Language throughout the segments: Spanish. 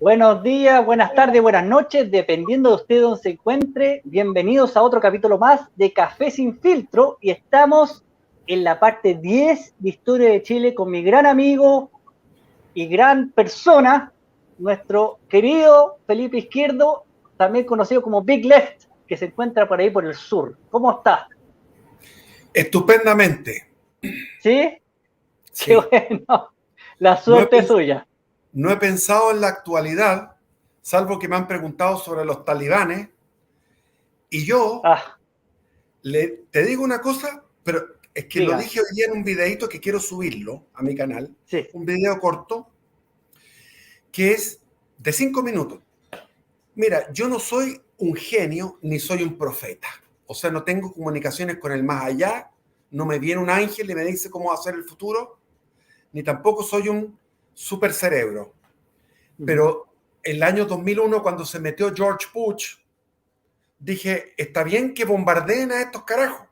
Buenos días, buenas tardes, buenas noches, dependiendo de usted donde se encuentre. Bienvenidos a otro capítulo más de Café Sin Filtro y estamos en la parte 10 de Historia de Chile con mi gran amigo y gran persona, nuestro querido Felipe Izquierdo, también conocido como Big Left, que se encuentra por ahí por el sur. ¿Cómo estás? Estupendamente. ¿Sí? Sí. Qué bueno. La suerte es suya. No he pensado en la actualidad, salvo que me han preguntado sobre los talibanes, y yo te digo una cosa, pero es que lo Diga. dije hoy día en un videito que quiero subirlo a mi canal, Sí. un video corto, que es de 5 minutos. Mira, yo no soy un genio ni soy un profeta, o sea, no tengo comunicaciones con el más allá, no me viene un ángel y me dice cómo va a ser el futuro, ni tampoco soy un super cerebro. Pero el año 2001, cuando se metió George Bush, dije, está bien que bombardeen a estos carajos,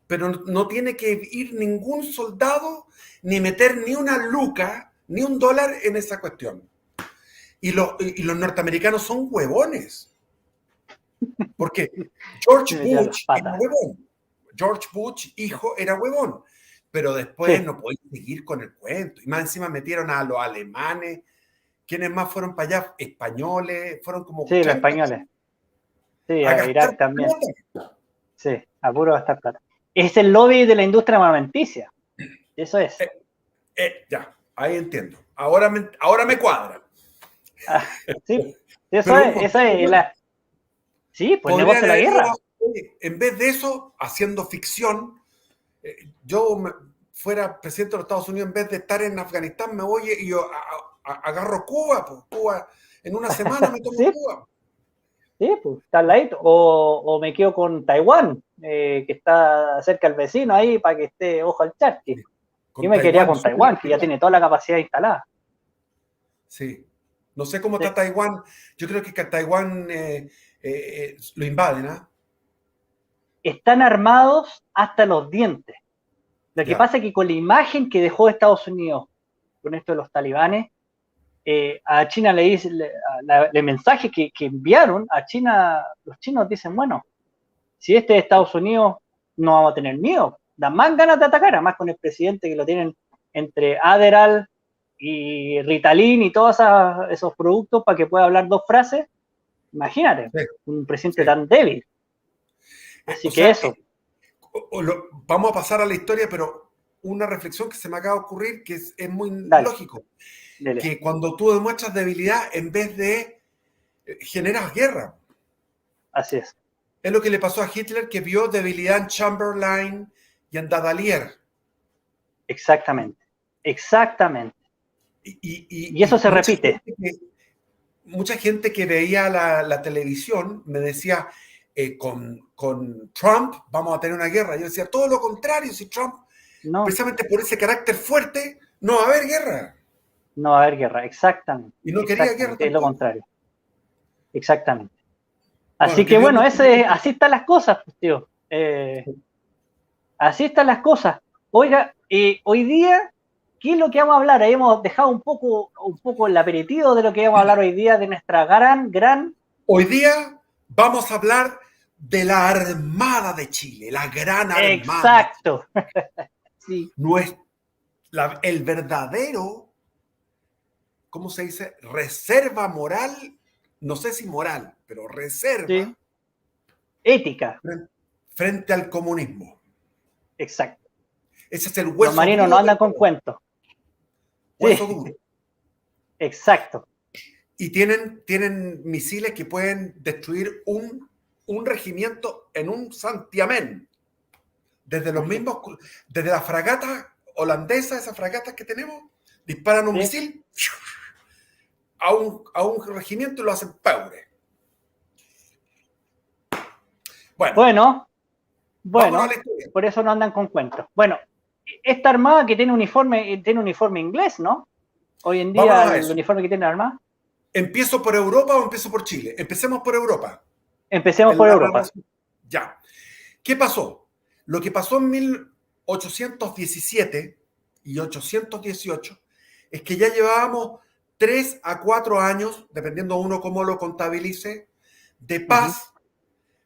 pero no tiene que ir ningún soldado ni meter ni una luca, ni un dólar en esa cuestión. Y los norteamericanos son huevones. Porque George Bush era huevón. George Bush, hijo, era huevón. Pero después no podía seguir con el cuento. Y más encima metieron a los alemanes. ¿Quiénes más fueron para allá? Españoles, fueron como... Sí, los españoles. Sí, a a Irak gastar también. plata. Sí, a puro gastar plata. Es el lobby de la industria armamentícia. Eso es. Ya, ahí entiendo. Ahora me cuadra. Sí, eso Pero un es. montón Esa de es plata. la. Sí, pues el negocio Podrían de la haber ido, guerra. en vez de eso, haciendo ficción, fuera presidente de los Estados Unidos, en vez de estar en Afganistán, me voy y yo agarro Cuba, pues Cuba, en una semana me tomo Sí, Cuba. sí, pues está al ladito. O me quedo con Taiwán, que está cerca del vecino ahí para que esté ojo al charqui. Yo Con me quedaría Taiwán, con súper Taiwán, que ya integrado. tiene toda la capacidad instalada. Sí. No sé cómo Sí. está Taiwán. Yo creo que Taiwán lo invaden, ¿ah? Están armados hasta los dientes. Lo que Ya. pasa es que con la imagen que dejó Estados Unidos con esto de los talibanes, a China le dice, el mensaje que enviaron a China, los chinos dicen, bueno, si este es Estados Unidos, no vamos a tener miedo. Dan más ganas de atacar, además con el presidente que lo tienen entre Adderall y Ritalin y todos esos productos para que pueda hablar dos frases. Imagínate, Sí, un presidente sí. tan débil. Así O que sea, eso. vamos a pasar a la historia, pero una reflexión que se me acaba de ocurrir que es muy Dale, lógico, dale. que cuando tú demuestras debilidad en vez de generas guerra. Así es. Es lo que le pasó a Hitler, que vio debilidad en Chamberlain y en Dadalier. Exactamente. Exactamente. Y eso Y se repite. mucha gente que veía la televisión me decía, con Trump vamos a tener una guerra. Yo decía, todo lo contrario, si Trump, No, precisamente por ese carácter fuerte, no va a haber guerra. no va a haber guerra. Exactamente. Y no quería guerra Exactamente. Es lo tampoco. contrario. Exactamente. Bueno, Así que que Dios bueno, nos cuide. así están las cosas, pues, tío. Así están las cosas. Oiga, hoy día, ¿qué es lo que vamos a hablar? Hemos dejado un poco el aperitivo de lo que vamos a hablar hoy día de nuestra gran. Hoy día vamos a hablar de la Armada de Chile, la Gran Armada. Exacto. Sí. El verdadero, ¿cómo se dice? Reserva moral, no sé si moral, pero reserva Sí. Ética. frente al comunismo. Exacto. Ese es el Los hueso marinos duro no del andan con huevo, cuentos. hueso Sí. duro. Exacto. Y tienen misiles que pueden destruir un regimiento en un santiamén. Desde los Imagínate. mismos, desde la fragata holandesa, esas fragatas que tenemos, disparan un Sí. misil a un regimiento y lo hacen peure. Bueno, Vámonos a la historia. por eso no andan con cuentos. Bueno, esta armada que tiene uniforme inglés, ¿no? Hoy en día Vámonos a el eso. uniforme que tiene la armada. ¿Empiezo por Europa o empiezo por Chile? Empecemos por Europa. Empecemos por Europa. Ya. ¿Qué pasó? Lo que pasó en 1817 y 818 es que ya llevábamos 3 a 4 años, dependiendo uno cómo lo contabilice, de paz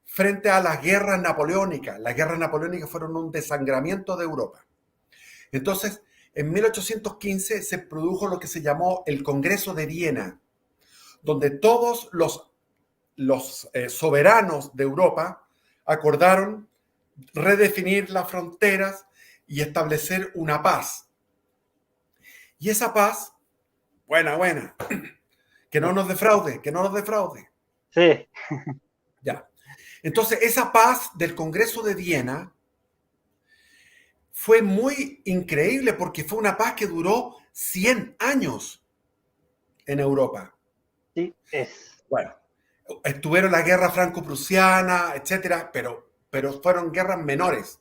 frente a las guerras napoleónicas. Las guerras napoleónicas fueron un desangramiento de Europa. Entonces, en 1815 se produjo lo que se llamó el Congreso de Viena, donde todos los soberanos de Europa acordaron redefinir las fronteras y establecer una paz. Y esa paz, buena, que no nos defraude, que no nos defraude. Sí. Ya. Entonces, esa paz del Congreso de Viena fue muy increíble porque fue una paz que duró 100 años en Europa. Sí, es. Bueno, estuvieron la guerra franco-prusiana, etcétera, pero fueron guerras menores,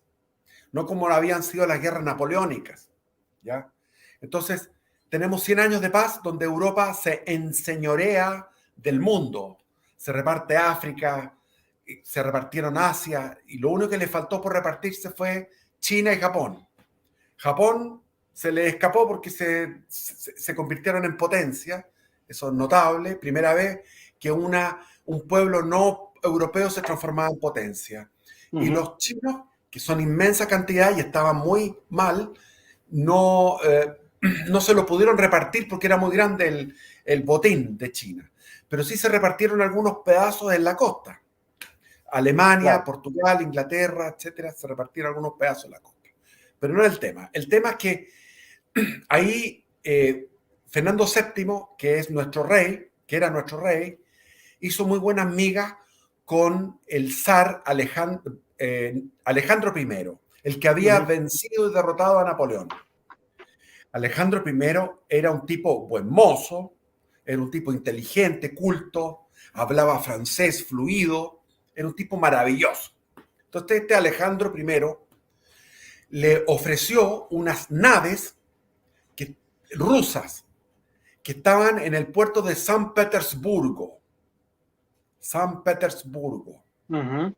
no como habían sido las guerras napoleónicas, ¿ya? Entonces, tenemos 100 años de paz donde Europa se enseñorea del mundo, se reparte África, se repartieron Asia, y lo único que le faltó por repartirse fue China y Japón. Japón se le escapó porque se convirtieron en potencia, eso es notable, primera vez que un pueblo no europeo se transformaba en potencia. Y los chinos, que son inmensa cantidad y estaban muy mal, no se lo pudieron repartir porque era muy grande el botín de China. Pero sí se repartieron algunos pedazos en la costa. Alemania, Claro. Portugal, Inglaterra, etcétera, se repartieron algunos pedazos en la costa. Pero no era el tema. El tema es que ahí Fernando VII, que es nuestro rey, que era nuestro rey, hizo muy buenas migas con el zar Alejandro I, el que había vencido y derrotado a Napoleón. Alejandro I era un tipo buen mozo, era un tipo inteligente, culto, hablaba francés fluido, era un tipo maravilloso. Entonces este Alejandro I le ofreció unas naves rusas que estaban en el puerto de San Petersburgo. San Petersburgo, una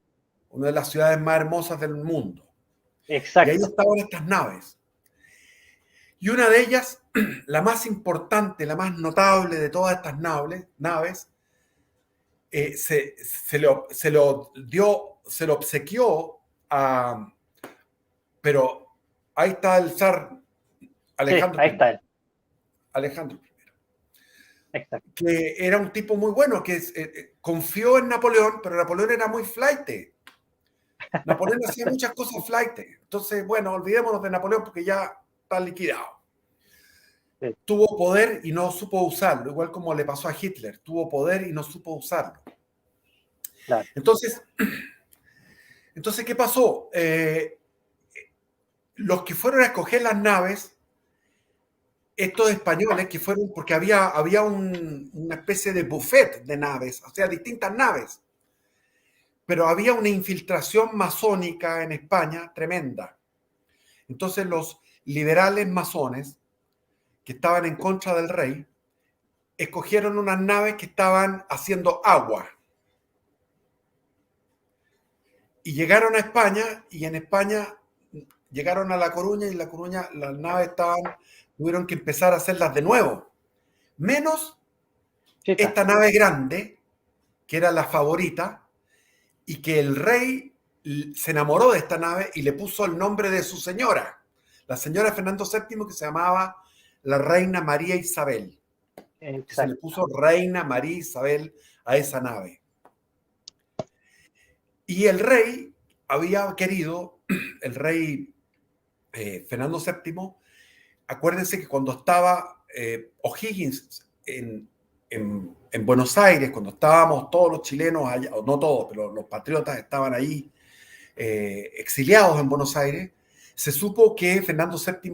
de las ciudades más hermosas del mundo. Y ahí Exacto. estaban estas naves. Y una de ellas, la más importante, la más notable de todas estas naves, se lo obsequió a... Pero ahí está el zar Sí, Alejandro ahí I. está él. Alejandro I. Exacto. Que era un tipo muy bueno, que confió en Napoleón, pero Napoleón era muy flaite. Napoleón hacía muchas cosas flaite. Entonces, bueno, olvidémonos de Napoleón porque ya está liquidado. Sí. Tuvo poder y no supo usarlo, igual como le pasó a Hitler. Tuvo poder y no supo usarlo. Claro. Entonces ¿qué pasó? Los que fueron a escoger las naves, estos españoles que fueron, porque había una especie de buffet de naves, o sea, distintas naves, pero había una infiltración masónica en España tremenda. Entonces los liberales masones que estaban en contra del rey escogieron unas naves que estaban haciendo agua. Y llegaron a España, y en España llegaron a La Coruña, y en La Coruña las naves tuvieron que empezar a hacerlas de nuevo. Menos Chita. esta nave grande, que era la favorita, y que el rey se enamoró de esta nave y le puso el nombre de su señora, la señora Fernando VII, que se llamaba la Reina María Isabel. Entonces le Exacto. puso Reina María Isabel a esa nave. Y el rey había querido, el rey Fernando VII, acuérdense que cuando estaba O'Higgins en Buenos Aires, cuando estábamos todos los chilenos allá, o no todos, pero los patriotas estaban ahí exiliados en Buenos Aires, se supo que Fernando VII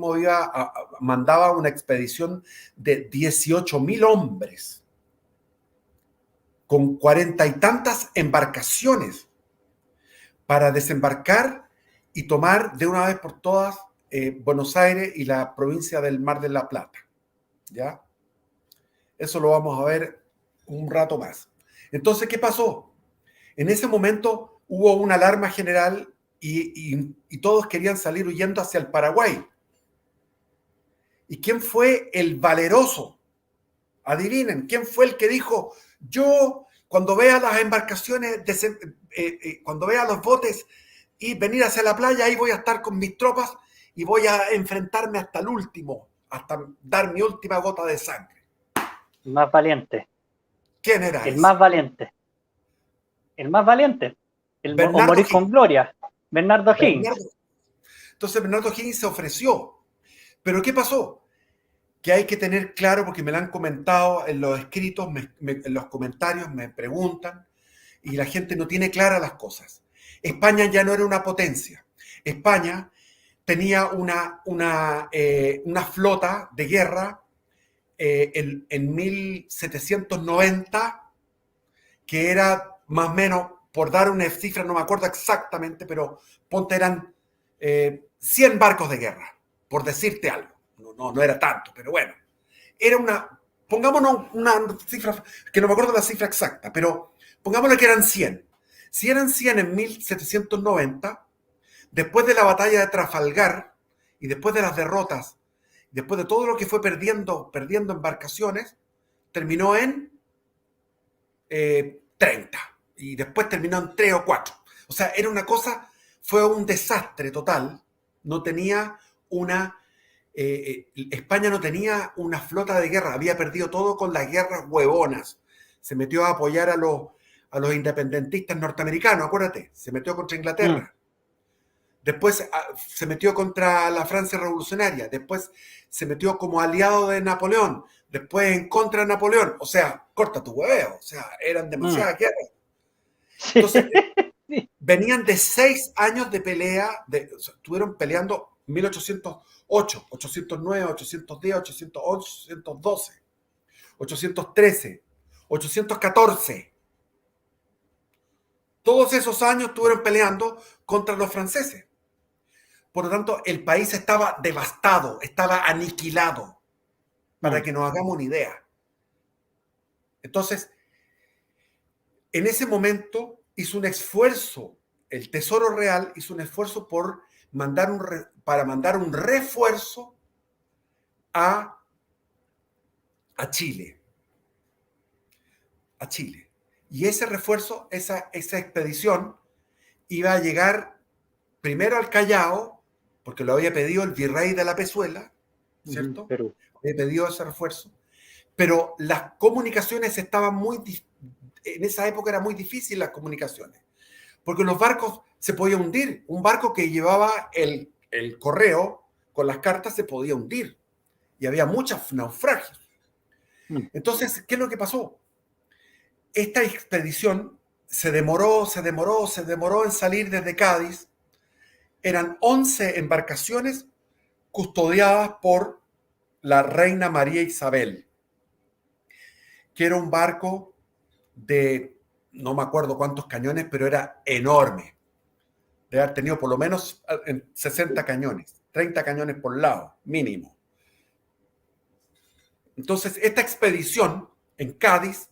mandaba una expedición de 18.000 hombres con 40 y tantas embarcaciones para desembarcar y tomar de una vez por todas Buenos Aires y la provincia del Mar de la Plata. ¿Ya? Eso lo vamos a ver un rato más. Entonces, ¿qué pasó? En ese momento hubo una alarma general y todos querían salir huyendo hacia el Paraguay. ¿Y quién fue el valeroso Adivinen, ¿quién fue el que dijo, yo cuando vea las embarcaciones, cuando vea los botes y venir hacia la playa, ahí voy a estar con mis tropas y voy a enfrentarme hasta el último, hasta dar mi última gota de sangre? El más valiente. ¿Quién era El ese? más valiente. El más valiente. O Bernardo morir con Higgins. gloria. Bernardo Higgins. Bernardo. Entonces Bernardo Higgins se ofreció. ¿Pero qué pasó? Que hay que tener claro, porque me lo han comentado en los escritos, en los comentarios me preguntan, y la gente no tiene claras las cosas. España ya no era una potencia. España tenía una flota de guerra en 1790, que era más o menos, por dar una cifra, no me acuerdo exactamente, pero ponte eran 100 barcos de guerra, por decirte algo. No era tanto, pero bueno. Era pongámonos una cifra, que no me acuerdo la cifra exacta, pero pongámosle que eran 100. Si eran 100 en 1790, después de la batalla de Trafalgar y después de las derrotas, después de todo lo que fue perdiendo embarcaciones, terminó en 30. Y después terminó en 3 o 4. O sea, era una cosa, fue un desastre total. No tenía España no tenía una flota de guerra, había perdido todo con las guerras huevonas. Se metió a apoyar a los independentistas norteamericanos, acuérdate, se metió contra Inglaterra. Después se metió contra la Francia revolucionaria, después se metió como aliado de Napoleón, después en contra de Napoleón. O sea, corta tu hueveo, o sea, eran demasiadas guerras. Entonces, venían de 6 años de pelea, estuvieron peleando 1808, 809, 810, 811, 812, 813, 814. Todos esos años estuvieron peleando contra los franceses. Por lo tanto, el país estaba devastado, estaba aniquilado, para que nos hagamos una idea. Entonces, en ese momento hizo un esfuerzo, el Tesoro Real hizo un esfuerzo para mandar un refuerzo a Chile. A Chile. Y ese refuerzo, esa expedición, iba a llegar primero al Callao, porque lo había pedido el virrey de la Pezuela, ¿cierto? Perú. Había pedido ese refuerzo. Pero las comunicaciones estaban en esa época era muy difícil las comunicaciones, porque los barcos se podían hundir. Un barco que llevaba el correo con las cartas se podía hundir y había muchos naufragios. Entonces, ¿qué es lo que pasó? Esta expedición se demoró en salir desde Cádiz. Eran 11 embarcaciones custodiadas por la reina María Isabel, que era un barco de no me acuerdo cuántos cañones, pero era enorme. Debe haber tenido por lo menos 60 cañones, 30 cañones por lado, mínimo. Entonces, esta expedición en Cádiz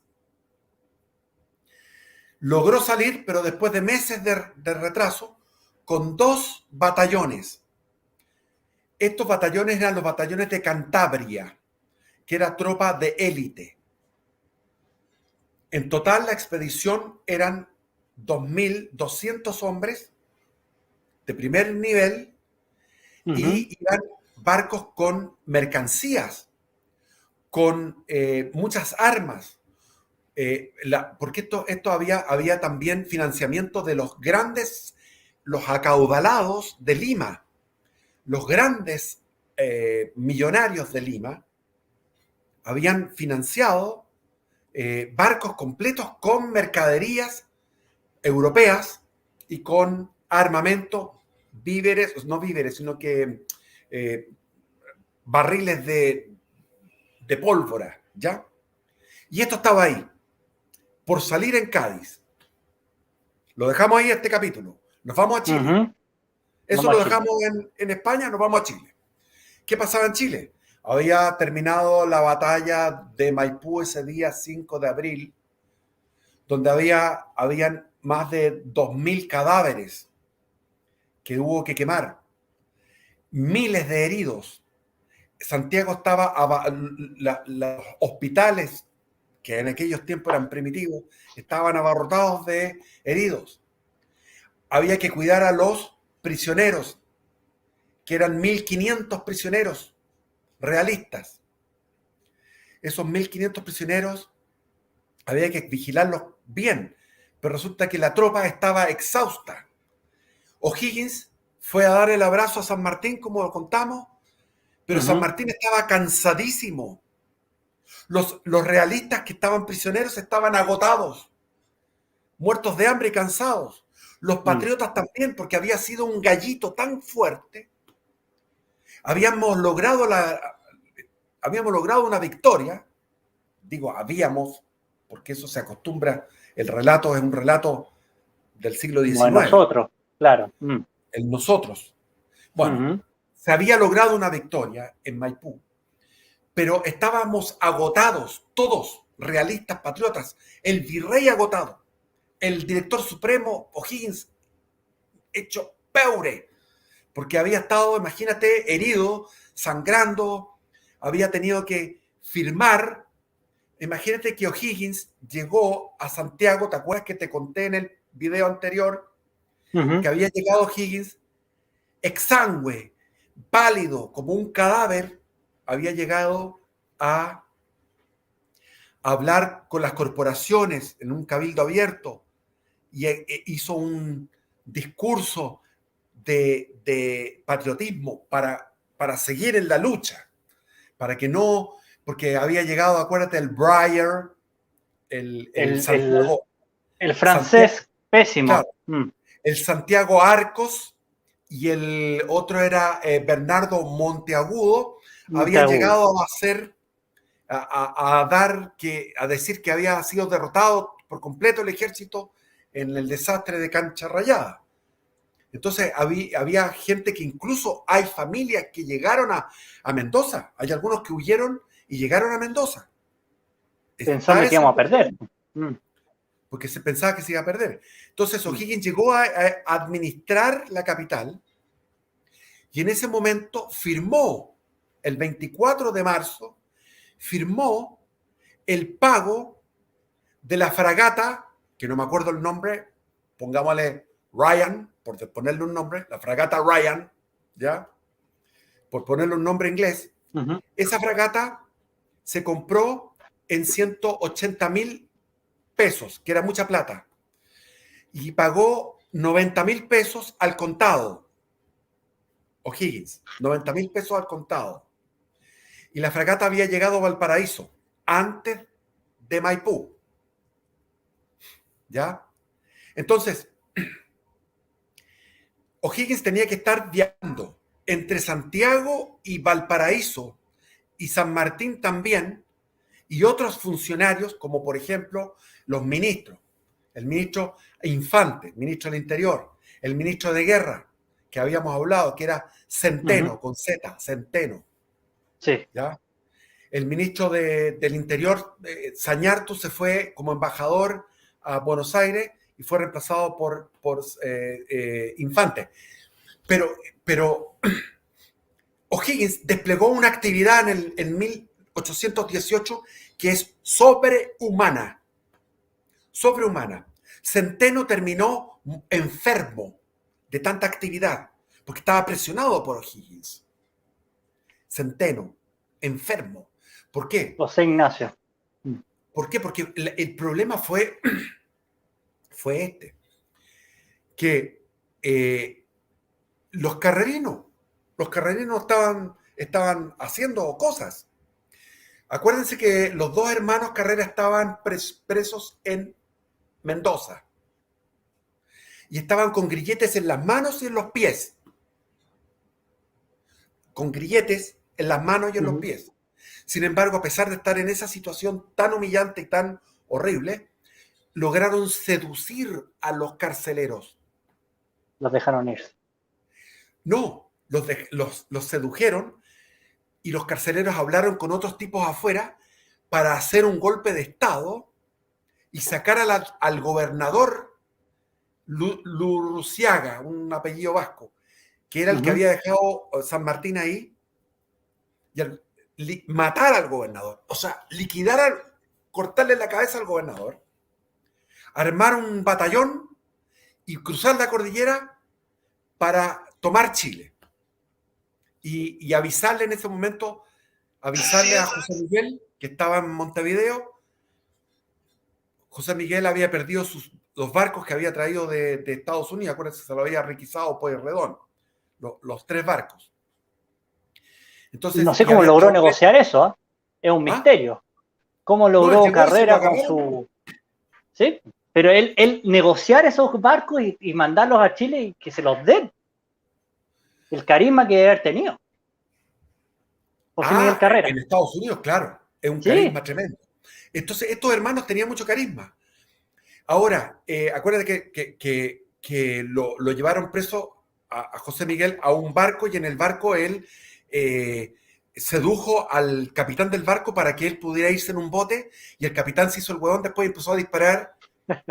logró salir, pero después de meses de retraso, con 2 batallones. Estos batallones eran los batallones de Cantabria, que era tropa de élite. En total, la expedición eran 2.200 hombres de primer nivel y iban barcos con mercancías, con muchas armas. Porque esto había también financiamiento de los acaudalados de Lima, los grandes millonarios de Lima habían financiado barcos completos con mercaderías europeas y con armamento, no víveres, sino que barriles de pólvora, ¿ya? Y esto estaba ahí, por salir en Cádiz. Lo dejamos ahí este capítulo. Nos vamos a Chile. Eso lo dejamos en España, nos vamos a Chile. ¿Qué pasaba en Chile? Había terminado la batalla de Maipú ese día 5 de abril, donde habían más de 2.000 cadáveres que hubo que quemar, miles de heridos, Santiago estaba, los hospitales, que en aquellos tiempos eran primitivos, estaban abarrotados de heridos. Había que cuidar a los prisioneros, que eran 1.500 prisioneros realistas. Esos 1.500 prisioneros había que vigilarlos bien, pero resulta que la tropa estaba exhausta. O'Higgins fue a dar el abrazo a San Martín, como lo contamos, pero San Martín estaba cansadísimo. Los realistas que estaban prisioneros estaban agotados, muertos de hambre y cansados. Los patriotas también, porque había sido un gallito tan fuerte. Habíamos logrado una victoria. Digo, habíamos, porque eso se acostumbra. El relato es un relato del siglo XIX. Como nosotros, claro. El nosotros. Bueno, se había logrado una victoria en Maipú, pero estábamos agotados, todos, realistas, patriotas. El virrey agotado, el director supremo O'Higgins hecho peure, porque había estado, imagínate, herido, sangrando, había tenido que firmar. Imagínate que O'Higgins llegó a Santiago, ¿te acuerdas que te conté en el video anterior? Que había llegado O'Higgins exangüe, pálido, como un cadáver, había llegado a hablar con las corporaciones en un cabildo abierto y hizo un discurso de patriotismo para seguir en la lucha, para que no, porque había llegado, acuérdate, el Breyer, el Santiago, el francés Santiago, pésimo. Claro, el Santiago Arcos y el otro era Bernardo Monteagudo, había llegado a hacer, a decir que había sido derrotado por completo el ejército en el desastre de Cancha Rayada. Entonces había gente que incluso hay familias que llegaron a Mendoza. Hay algunos que huyeron y llegaron a Mendoza. Pensando que íbamos a perder. Porque se pensaba que se iba a perder. Entonces O'Higgins llegó a administrar la capital y en ese momento firmó, el 24 de marzo, firmó el pago de la fragata, que no me acuerdo el nombre, pongámosle Ryan, por ponerle un nombre, la fragata Ryan, ¿ya? Por ponerle un nombre inglés. Esa fragata se compró en 180,000 pesos, que era mucha plata, y pagó 90,000 pesos al contado. O'Higgins, 90,000 pesos al contado. Y la fragata había llegado a Valparaíso antes de Maipú. ¿Ya? Entonces, O'Higgins tenía que estar viajando entre Santiago y Valparaíso y San Martín también, y otros funcionarios, como por ejemplo los ministros, el ministro Infante, ministro del Interior, el ministro de Guerra, que habíamos hablado, que era Centeno, con Z, Centeno. Sí. ¿Ya? El ministro del Interior, Zañartu, se fue como embajador a Buenos Aires y fue reemplazado por Infante. Pero O'Higgins desplegó una actividad en 1818 que es sobrehumana. Sobrehumana. Centeno terminó enfermo de tanta actividad porque estaba presionado por O'Higgins. Centeno, enfermo. ¿Por qué? José Ignacio. ¿Por qué? Porque el problema fue que los carrerinos estaban haciendo cosas. Acuérdense que los dos hermanos Carrera estaban presos en Mendoza y estaban con grilletes en las manos y en los pies. Con grilletes en las manos y en los pies. Sin embargo, a pesar de estar en esa situación tan humillante y tan horrible, lograron seducir a los carceleros. Los dejaron ir. No, los sedujeron y los carceleros hablaron con otros tipos afuera para hacer un golpe de Estado y sacar al gobernador Lurruciaga, un apellido vasco, que era el que había dejado San Martín ahí, y matar al gobernador, o sea, cortarle la cabeza al gobernador, armar un batallón y cruzar la cordillera para tomar Chile. Y avisarle en ese momento, avisarle a José Miguel, que estaba en Montevideo. José Miguel había perdido los barcos que había traído de Estados Unidos, acuérdense, se lo había requisado Pueyrredón, los 3 barcos. No Entonces, sé cómo logró negociar eso, ¿eh? Es un misterio. ¿Cómo No, logró llegó y se lo Carrera con agarró. ¿Sí? Pero él negociar esos barcos y mandarlos a Chile y que se los den. El carisma que debe haber tenido José Miguel Carrera. En Estados Unidos, claro, es un Sí. carisma tremendo. Entonces, estos hermanos tenían mucho carisma. Ahora, acuérdate que lo llevaron preso a José Miguel a un barco y en el barco él sedujo al capitán del barco para que él pudiera irse en un bote y el capitán se hizo el huevón después y empezó a disparar,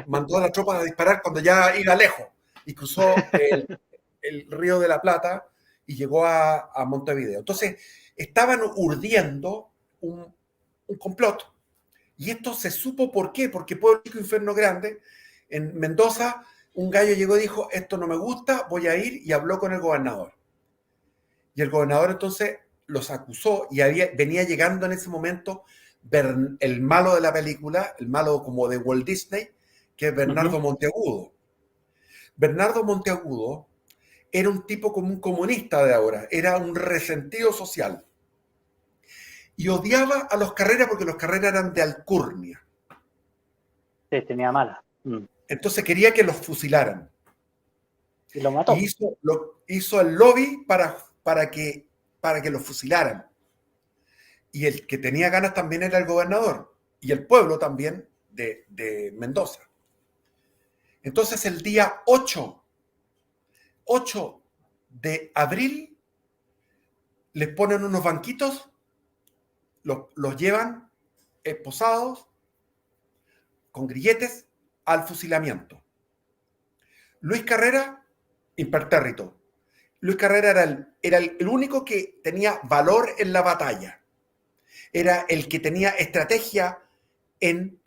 mandó a la tropa a disparar cuando ya iba lejos y cruzó el Río de la Plata y llegó a Montevideo. Entonces, estaban urdiendo un complot. Y esto se supo por qué, porque Pueblo Chico, Infierno Grande, en Mendoza, un gallo llegó y dijo, esto no me gusta, voy a ir, y habló con el gobernador. Y el gobernador entonces los acusó y venía llegando en ese momento el malo de la película, el malo como de Walt Disney, que es Bernardo Monteagudo. Bernardo Monteagudo era un tipo como un comunista de ahora, era un resentido social. Y odiaba a los Carrera porque los Carrera eran de alcurnia. Sí, tenía mala. Entonces quería que los fusilaran. Y lo mató. Y hizo el lobby para que los fusilaran. Y el que tenía ganas también era el gobernador. Y el pueblo también de Mendoza. Entonces el día 8 de abril les ponen unos banquitos, los llevan esposados con grilletes al fusilamiento. Luis Carrera, impertérrito. Luis Carrera era el único que tenía valor en la batalla. Era el que tenía estrategia en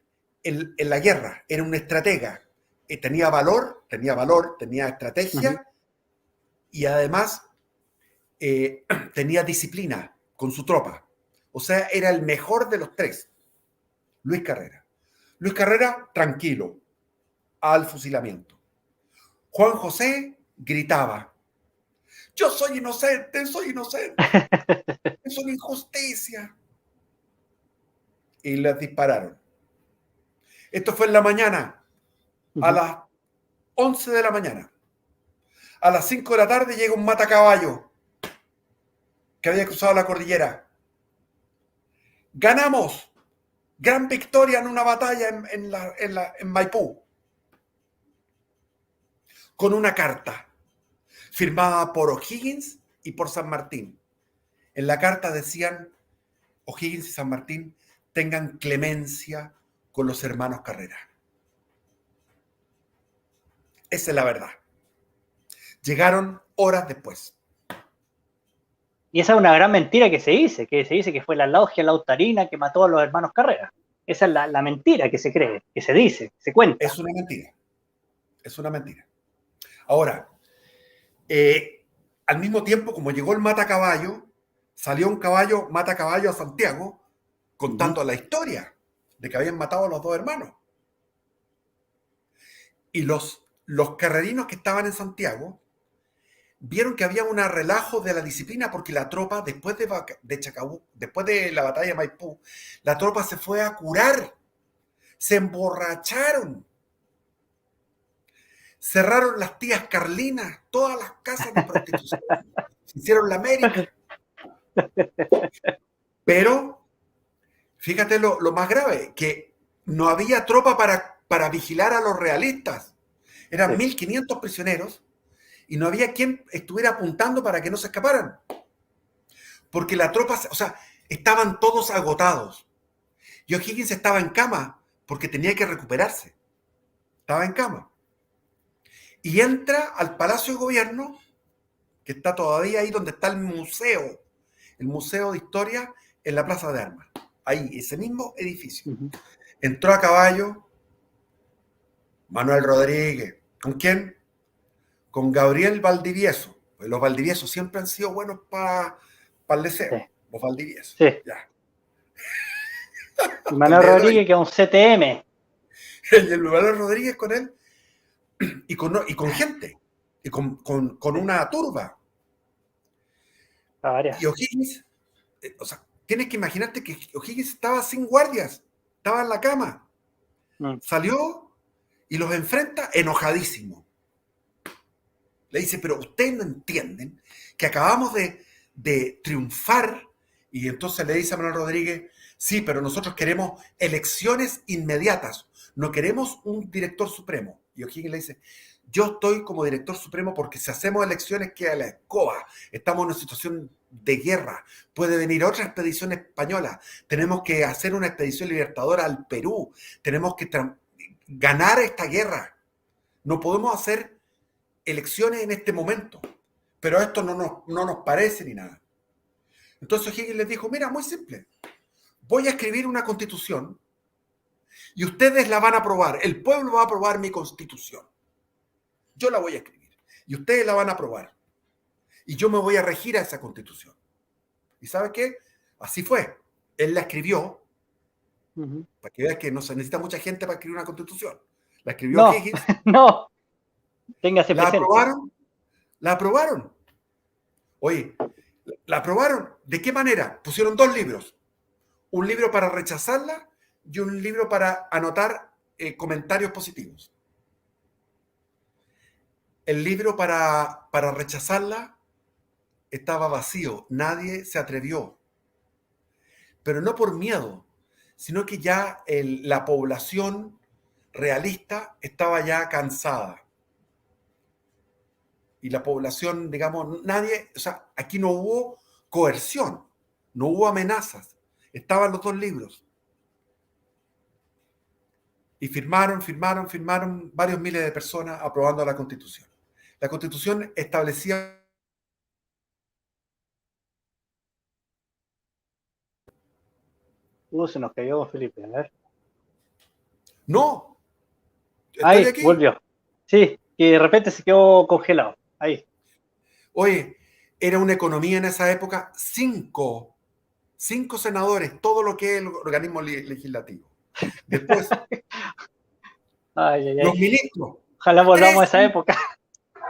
la guerra. Era un estratega. Tenía valor, tenía estrategia y además tenía disciplina con su tropa. O sea, era el mejor de los 3. Luis Carrera. Luis Carrera, tranquilo, al fusilamiento. Juan José gritaba, yo soy inocente, es una injusticia. Y les dispararon. Esto fue en la mañana, a las 11 de la mañana. A las 5 de la tarde llega un matacaballo que había cruzado la cordillera. Ganamos, gran victoria en una batalla en Maipú, con una carta firmada por O'Higgins y por San Martín. En la carta decían, O'Higgins y San Martín tengan clemencia con los hermanos Carrera. Esa es la verdad. Llegaron horas después. Y esa es una gran mentira que se dice que fue la logia lautarina que mató a los hermanos Carrera. Esa es la mentira que se cree, que se dice, que se cuenta. Es una mentira. Es una mentira. Ahora, al mismo tiempo, como llegó el matacaballo, salió un caballo, matacaballo a Santiago, contando la historia de que habían matado a los 2 hermanos. Y los carrerinos que estaban en Santiago vieron que había un relajo de la disciplina porque la tropa, después de Chacabuco, después de la batalla de Maipú, la tropa se fue a curar, se emborracharon, cerraron las tías Carlinas, todas las casas de prostitución, se hicieron la América. Pero, fíjate lo más grave, que no había tropa para vigilar a los realistas. Eran 1.500 prisioneros y no había quien estuviera apuntando para que no se escaparan. Porque la tropa, o sea, estaban todos agotados. Y O'Higgins estaba en cama porque tenía que recuperarse. Estaba en cama. Y entra al Palacio de Gobierno, que está todavía ahí donde está el museo el Museo de Historia en la Plaza de Armas. Ahí, ese mismo edificio. Ujú. Entró a caballo Manuel Rodríguez. ¿Con quién? Con Gabriel Valdivieso. Pues los Valdiviesos siempre han sido buenos para el Sí, deseo. Los Valdiviesos. sí. Ya. Y Hasta el Manuel día de hoy. Rodríguez, que es un CTM. Y el Manuel Rodríguez con él y con gente. Y con Sí, una turba. para variar. Y O'Higgins, o sea, tienes que imaginarte que O'Higgins estaba sin guardias. Estaba en la cama. Mm. Salió y los enfrenta enojadísimo. Le dice, pero ustedes no entienden que acabamos de triunfar. Y entonces le dice a Manuel Rodríguez, sí, pero nosotros queremos elecciones inmediatas. No queremos un director supremo. Y O'Higgins le dice, yo estoy como director supremo porque si hacemos elecciones queda la escoba. Estamos en una situación de guerra. Puede venir otra expedición española. Tenemos que hacer una expedición libertadora al Perú. Tenemos que ganar esta guerra. No podemos hacer elecciones en este momento, pero esto no nos parece ni nada. Entonces Higgins les dijo, mira, muy simple, voy a escribir una constitución y ustedes la van a aprobar, el pueblo va a aprobar mi constitución, yo la voy a escribir y ustedes la van a aprobar y yo me voy a regir a esa constitución. ¿Y sabe qué? Así fue, él la escribió, Ujú. para que vean que no se necesita mucha gente para escribir una constitución, la escribió No, Higgins, no, téngase la presente. aprobaron, la aprobaron. Oye, la aprobaron. ¿De qué manera? Pusieron dos libros. Un libro para rechazarla y un libro para anotar comentarios positivos. El libro para rechazarla estaba vacío. Nadie se atrevió. Pero no por miedo, sino que ya la población realista estaba ya cansada. Y la población, digamos, nadie, o sea, aquí no hubo coerción, no hubo amenazas. Estaban los dos libros. Y firmaron varios miles de personas aprobando la Constitución. La Constitución establecía... Se nos cayó Felipe. A ver. No, estoy Ahí, aquí. volvió. Sí, y de repente se quedó congelado. Ahí. Oye, era una economía en esa época, cinco senadores, todo lo que es el organismo legislativo. Después, Ay, ay, los ay. ministros, Ojalá volvamos a tres, esa época.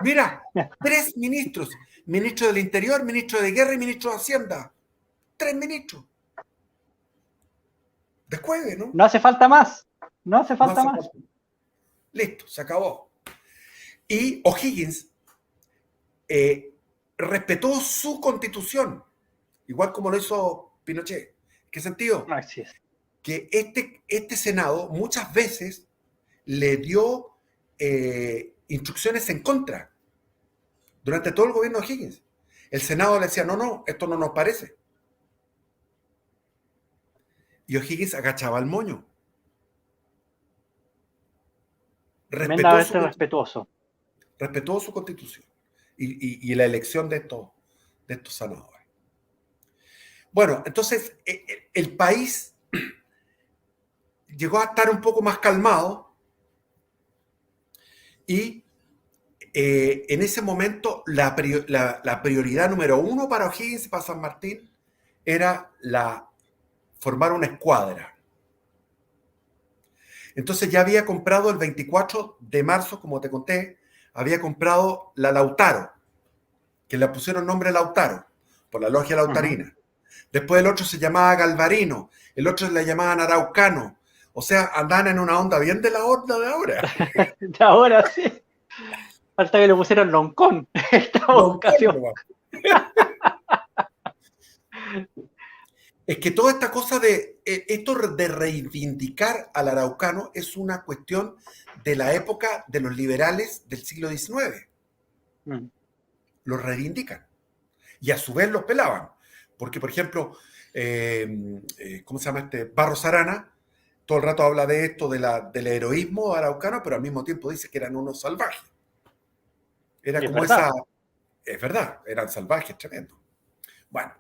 mira, tres ministros, ministro del Interior, ministro de Guerra y ministro de Hacienda. Tres ministros. Después, ¿no? No hace falta más. No hace No falta hace más. falta. Listo, se acabó. Y O'Higgins eh, respetó su constitución, igual como lo hizo Pinochet. ¿Qué sentido? Así es. Que este Senado muchas veces le dio instrucciones en contra durante todo el gobierno de O'Higgins. El Senado le decía, no, esto no nos parece. Y O'Higgins agachaba el moño. Respetó Tremendamente su, respetuoso. respetó su constitución y la elección de estos senadores. Bueno, entonces el país llegó a estar un poco más calmado y en ese momento la prioridad número uno para O'Higgins y para San Martín era formar una escuadra. Entonces ya había comprado el 24 de marzo, como te conté, había comprado la Lautaro, que le pusieron nombre Lautaro, por la logia Ujú. lautarina. Después el otro se llamaba Galvarino, el otro le llamaban Araucano. O sea, andaban en una onda bien de la onda de ahora. De ahora sí. Falta que le pusieron Loncón. Estamos Don casi. Carlos. Es que toda esta cosa esto de reivindicar al araucano es una cuestión de la época de los liberales del siglo XIX. Mm. Los reivindican. Y a su vez los pelaban. Porque, por ejemplo, ¿cómo se llama este? Barros Arana, todo el rato habla de esto, del heroísmo araucano, pero al mismo tiempo dice que eran unos salvajes. Era Y es como verdad. esa... Es verdad, eran salvajes, tremendo. Bueno,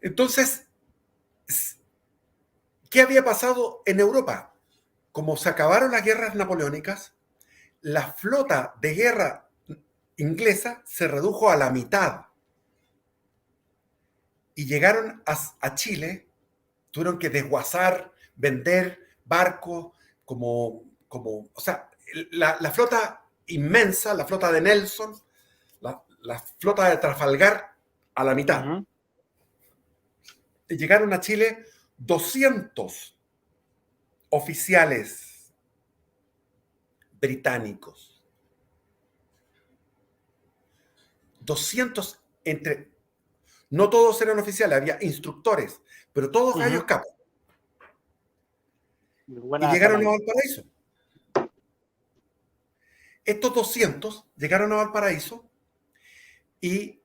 Entonces, ¿qué había pasado en Europa? Como se acabaron las guerras napoleónicas, la flota de guerra inglesa se redujo a la mitad y llegaron a Chile, tuvieron que desguazar, vender barcos, o sea, la flota inmensa, la flota de Nelson, la flota de Trafalgar a la mitad. Ujú. Y llegaron a Chile 200 oficiales británicos. 200 entre... No todos eran oficiales, había instructores, pero todos gallos Ujú. capos. Y Buena llegaron a tamaño. Valparaíso. Estos 200 llegaron a Valparaíso y,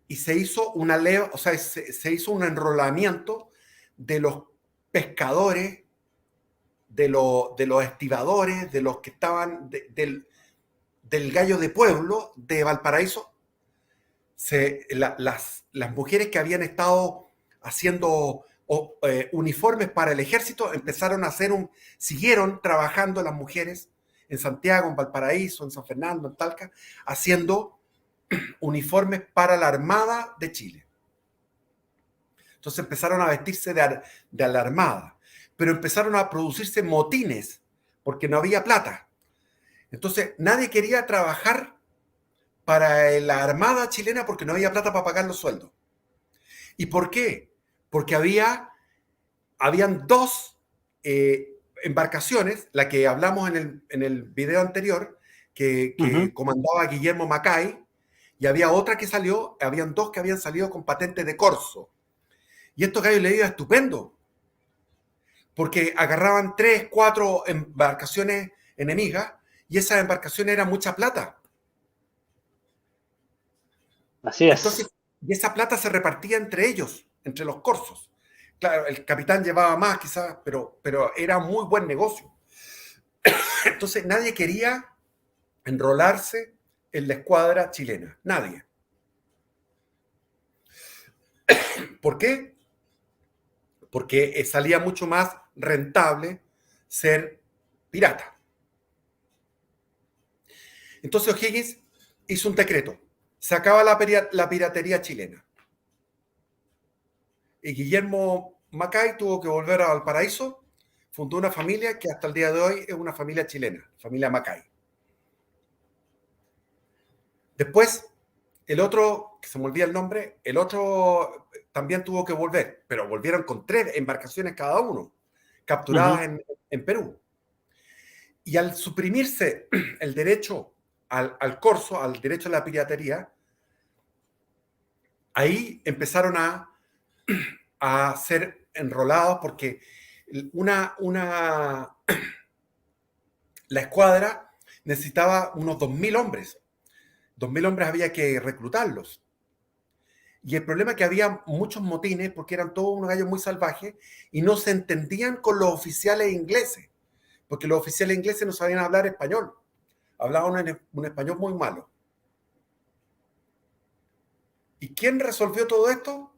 y se hizo una leva, o sea, se hizo un enrolamiento de los pescadores, de los estibadores, de los que estaban del gallo de pueblo de Valparaíso. Las mujeres que habían estado haciendo uniformes para el ejército empezaron a siguieron trabajando las mujeres en Santiago, en Valparaíso, en San Fernando, en Talca, haciendo uniformes para la Armada de Chile. Entonces empezaron a vestirse de la Armada, pero empezaron a producirse motines porque no había plata. Entonces nadie quería trabajar para la Armada chilena porque no había plata para pagar los sueldos. ¿Y por qué? Porque habían dos embarcaciones, la que hablamos en el video anterior, que Ujú. comandaba Guillermo Macay, y había otra que salió, habían dos que habían salido con patente de corso. Y estos gallos le iba estupendo, porque agarraban 3, 4 embarcaciones enemigas, y esas embarcaciones eran mucha plata. Así Entonces, es. y esa plata se repartía entre ellos, entre los corsos. Claro, el capitán llevaba más quizás, pero era muy buen negocio. Entonces, nadie quería enrolarse en la escuadra chilena. Nadie. ¿Por qué? Porque salía mucho más rentable ser pirata. Entonces O'Higgins hizo un decreto. Se acaba la piratería chilena. Y Guillermo Macay tuvo que volver a Valparaíso, fundó una familia que hasta el día de hoy es una familia chilena, familia Macay. Después, el otro, que se me olvida el nombre, el otro también tuvo que volver, pero volvieron con 3 embarcaciones cada uno, Ujú. capturadas en Perú. Y al suprimirse el derecho al corso, al derecho a la piratería, ahí empezaron a ser enrolados porque la escuadra necesitaba unos 2.000 hombres. 2.000 hombres había que reclutarlos. Y el problema es que había muchos motines porque eran todos unos gallos muy salvajes y no se entendían con los oficiales ingleses, porque los oficiales ingleses no sabían hablar español. Hablaban un español muy malo. ¿Y quién resolvió todo esto?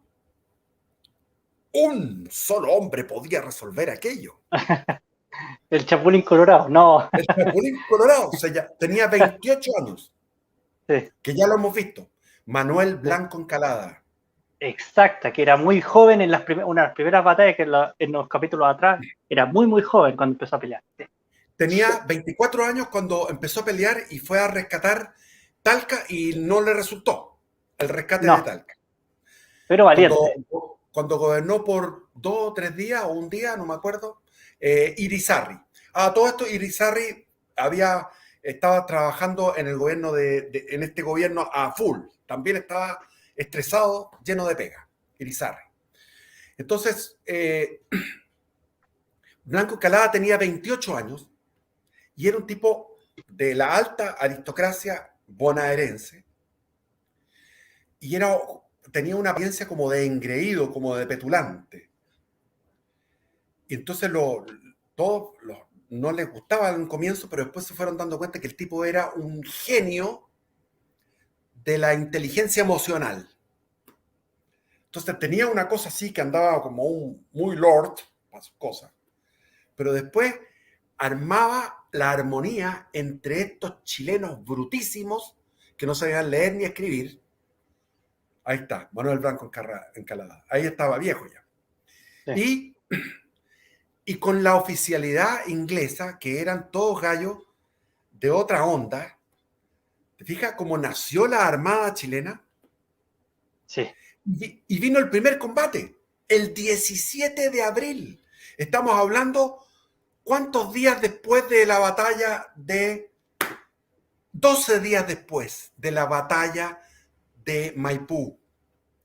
Un solo hombre podía resolver aquello. El Chapulín Colorado, no. El Chapulín Colorado, o sea, tenía 28 años, Sí, que ya lo hemos visto. Manuel sí. Blanco Encalada. Exacta, que era muy joven en una de las primeras batallas que en los capítulos atrás, era muy, muy joven cuando empezó a pelear. Sí. Tenía 24 años cuando empezó a pelear y fue a rescatar Talca y no le resultó el rescate de No, Talca. pero Cuando, valiente. cuando gobernó por 2 o 3 días o un día, no me acuerdo, Irizarry. Todo esto Irizarry estaba trabajando en el gobierno en este gobierno a full. También estaba estresado, lleno de pega, Irizarry. Entonces, Blanco Calada tenía 28 años y era un tipo de la alta aristocracia bonaerense y tenía una apariencia como de engreído, como de petulante. Y entonces todos no les gustaba en un comienzo, pero después se fueron dando cuenta que el tipo era un genio de la inteligencia emocional. Entonces tenía una cosa así que andaba como un muy lord para sus cosas, pero después armaba la armonía entre estos chilenos brutísimos que no sabían leer ni escribir. Ahí está, Manuel Blanco Encalada. Ahí estaba viejo ya. Sí. Y con la oficialidad inglesa, que eran todos gallos de otra onda, ¿te fijas cómo nació la Armada chilena? Sí. Y vino el primer combate, el 17 de abril. Estamos hablando, ¿cuántos días después de la batalla de... 12 días después de la batalla de Maipú?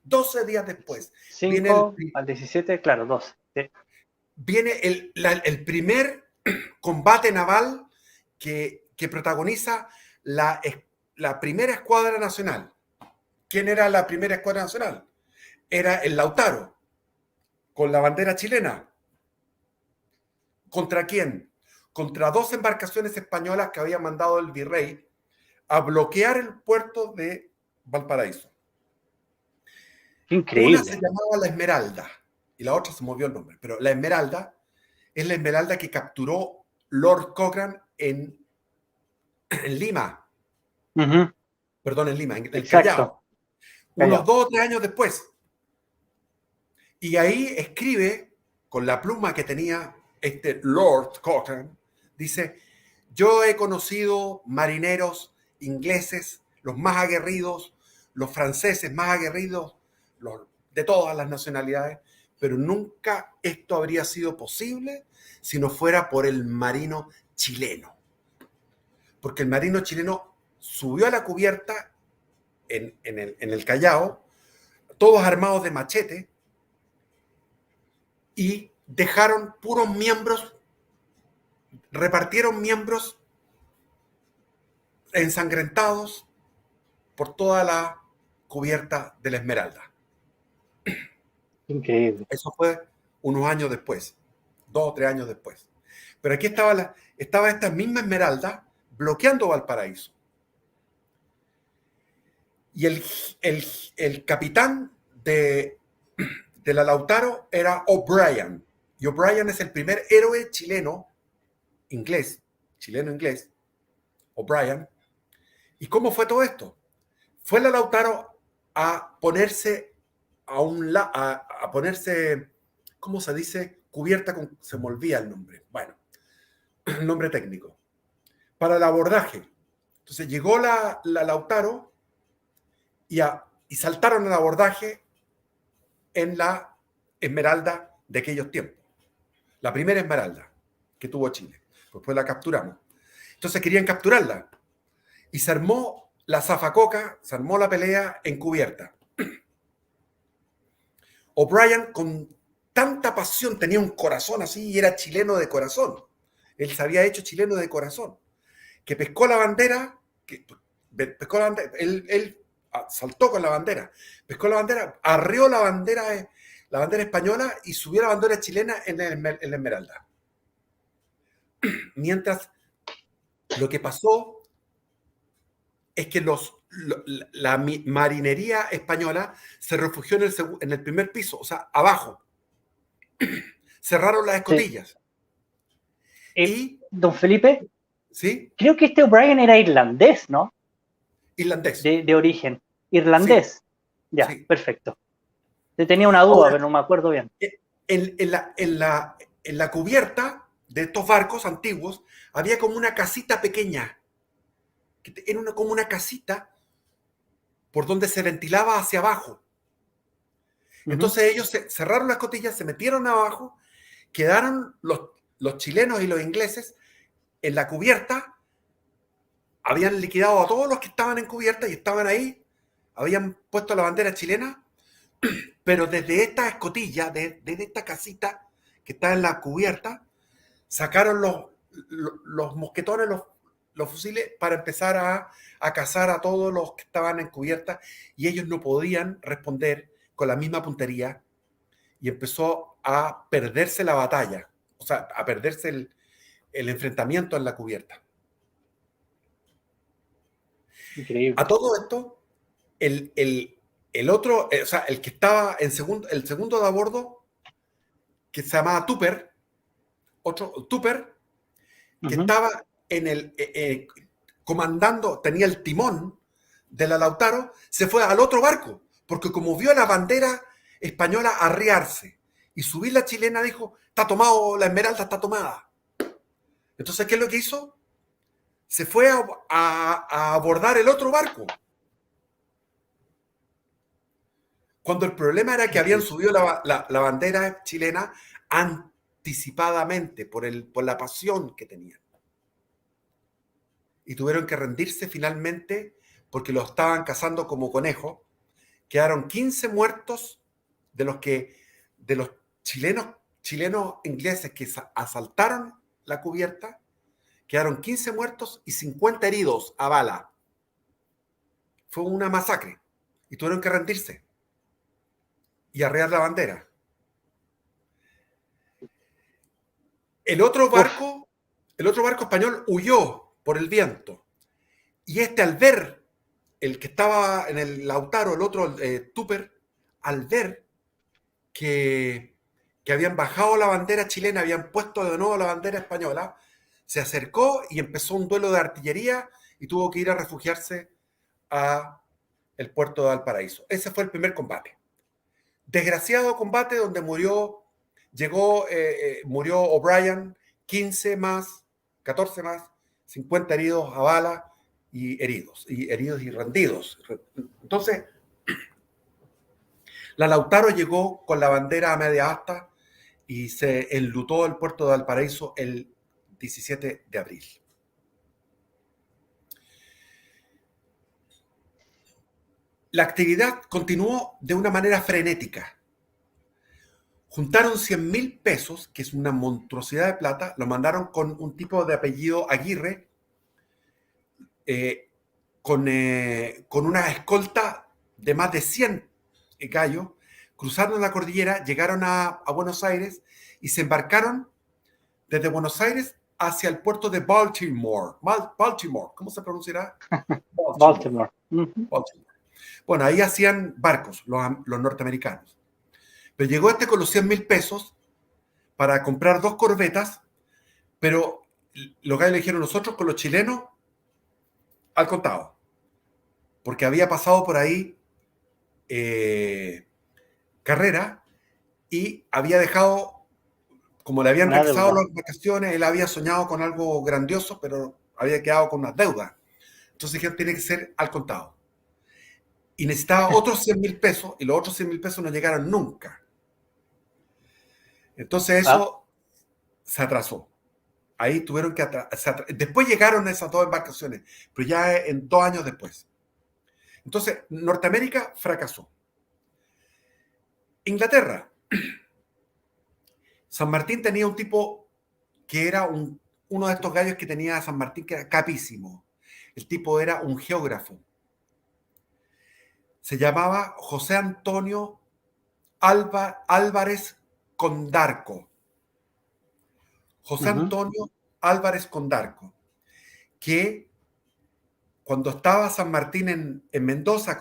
12 días después. Viene 5 al 17, claro, 12. Sí. viene el primer combate naval que protagoniza la primera escuadra nacional. ¿Quién era la primera escuadra nacional? Era el Lautaro, con la bandera chilena. ¿Contra quién? Contra dos embarcaciones españolas que había mandado el virrey a bloquear el puerto de Valparaíso. Qué Una se increíble. llamaba la Esmeralda y la otra se movió el nombre, pero la Esmeralda es la Esmeralda que capturó Lord Cochrane en Lima, Ujú. perdón, en Lima, en el Exacto. Callao, unos Callao. 2 o 3 años después. Y ahí escribe, con la pluma que tenía este Lord Cochrane, dice, yo he conocido marineros ingleses, los más aguerridos, los franceses más aguerridos, de todas las nacionalidades, pero nunca esto habría sido posible si no fuera por el marino chileno. Porque el marino chileno subió a la cubierta en el Callao, todos armados de machete, y dejaron puros miembros, repartieron miembros ensangrentados por toda la cubierta de la Esmeralda. Increíble. Eso fue unos años después, 2 o 3 años después. Pero aquí estaba esta misma Esmeralda bloqueando Valparaíso. Y el capitán de la Lautaro era O'Brien. Y O'Brien es el primer héroe chileno-inglés, O'Brien. ¿Y cómo fue todo esto? Fue la Lautaro a ponerse a ponerse, ¿cómo se dice? Cubierta con, se me olvida el nombre. Bueno, el nombre técnico. Para el abordaje. Entonces llegó la Lautaro y saltaron el abordaje en la Esmeralda de aquellos tiempos. La primera Esmeralda que tuvo Chile. Después la capturamos. Entonces querían capturarla. Y se armó la zafacoca, se armó la pelea encubierta. O'Brien, con tanta pasión, tenía un corazón así y era chileno de corazón. Él se había hecho chileno de corazón. Que pescó la bandera, él saltó con la bandera, pescó la bandera, arrió la bandera española y subió la bandera chilena en la Esmeralda. Mientras lo que pasó es que la marinería española se refugió en el primer piso, o sea, abajo. Cerraron las Sí. escotillas. Y, Don Felipe, ¿sí? creo que este O'Brien era irlandés, ¿no? Irlandés. De origen. Sí, Irlandés. Ya, sí. perfecto. Te tenía una duda, Ahora, pero no me acuerdo bien. en la cubierta de estos barcos antiguos había como una casita pequeña, que era como una casita por donde se ventilaba hacia abajo. Ujú. Entonces ellos cerraron las escotillas, se metieron abajo, quedaron los chilenos y los ingleses en la cubierta, habían liquidado a todos los que estaban en cubierta y estaban ahí, habían puesto la bandera chilena, pero desde esta escotilla, desde esta casita que está en la cubierta, sacaron los mosquetones, los fusiles, para empezar a cazar a todos los que estaban en cubierta y ellos no podían responder con la misma puntería y empezó a perderse la batalla, o sea, a perderse el enfrentamiento en la cubierta. Increíble. A todo esto, el El otro, o sea, el que estaba en segundo, el segundo de a bordo, que se llamaba Tupper, otro Tupper, que Ujú. estaba en el comandando, tenía el timón de la Lautaro, se fue al otro barco, porque como vio la bandera española arriarse y subir la chilena, dijo, está tomado, la Esmeralda está tomada. Entonces, ¿qué es lo que hizo? Se fue a abordar el otro barco. Cuando el problema era que habían subido la bandera chilena anticipadamente por la pasión que tenían. Y tuvieron que rendirse finalmente porque lo estaban cazando como conejo. Quedaron 15 muertos de los chilenos ingleses que asaltaron la cubierta. Quedaron 15 muertos y 50 heridos a bala. Fue una masacre. Y tuvieron que rendirse y arrear la bandera. El otro Uf, barco, el otro barco español huyó por el viento. Y al ver, el que estaba en el Lautaro, el otro Tupper, al ver que habían bajado la bandera chilena, habían puesto de nuevo la bandera española, se acercó y empezó un duelo de artillería y tuvo que ir a refugiarse a el puerto de Valparaíso. Ese fue el primer combate. Desgraciado combate donde murió O'Brien, 15 más, 14 más, 50 heridos a bala y heridos y rendidos. Entonces, la Lautaro llegó con la bandera a media asta y se enlutó el puerto de Valparaíso el 17 de abril. La actividad continuó de una manera frenética. Juntaron 100.000 pesos, que es una monstruosidad de plata, lo mandaron con un tipo de apellido Aguirre, eh, con una escolta de más de 100 gallos, cruzaron la cordillera, llegaron a Buenos Aires y se embarcaron desde Buenos Aires hacia el puerto de Baltimore. Baltimore, ¿cómo se pronunciará? Baltimore. Baltimore. Ujú. Baltimore. Bueno, ahí hacían barcos los norteamericanos. Pero llegó con los 100.000 pesos para comprar 2 corbetas, pero los gallos le dijeron, nosotros con los chilenos al contado, porque había pasado por ahí Carrera y había dejado, como le habían Una requisado deuda. las vacaciones, él había soñado con algo grandioso, pero había quedado con unas deudas. Entonces dijeron, tiene que ser al contado. Y necesitaba otros 100.000 pesos, y los otros 100.000 pesos no llegaron nunca. Entonces Ah, eso se atrasó. Ahí tuvieron que después llegaron esas 2 embarcaciones, pero ya en 2 años después. Entonces, Norteamérica fracasó. Inglaterra. San Martín tenía un tipo que era uno de estos gallos que tenía San Martín, que era capísimo. El tipo era un geógrafo. Se llamaba José Antonio Álvarez Condarco. José ujú. Antonio Álvarez Condarco, que cuando estaba San Martín en Mendoza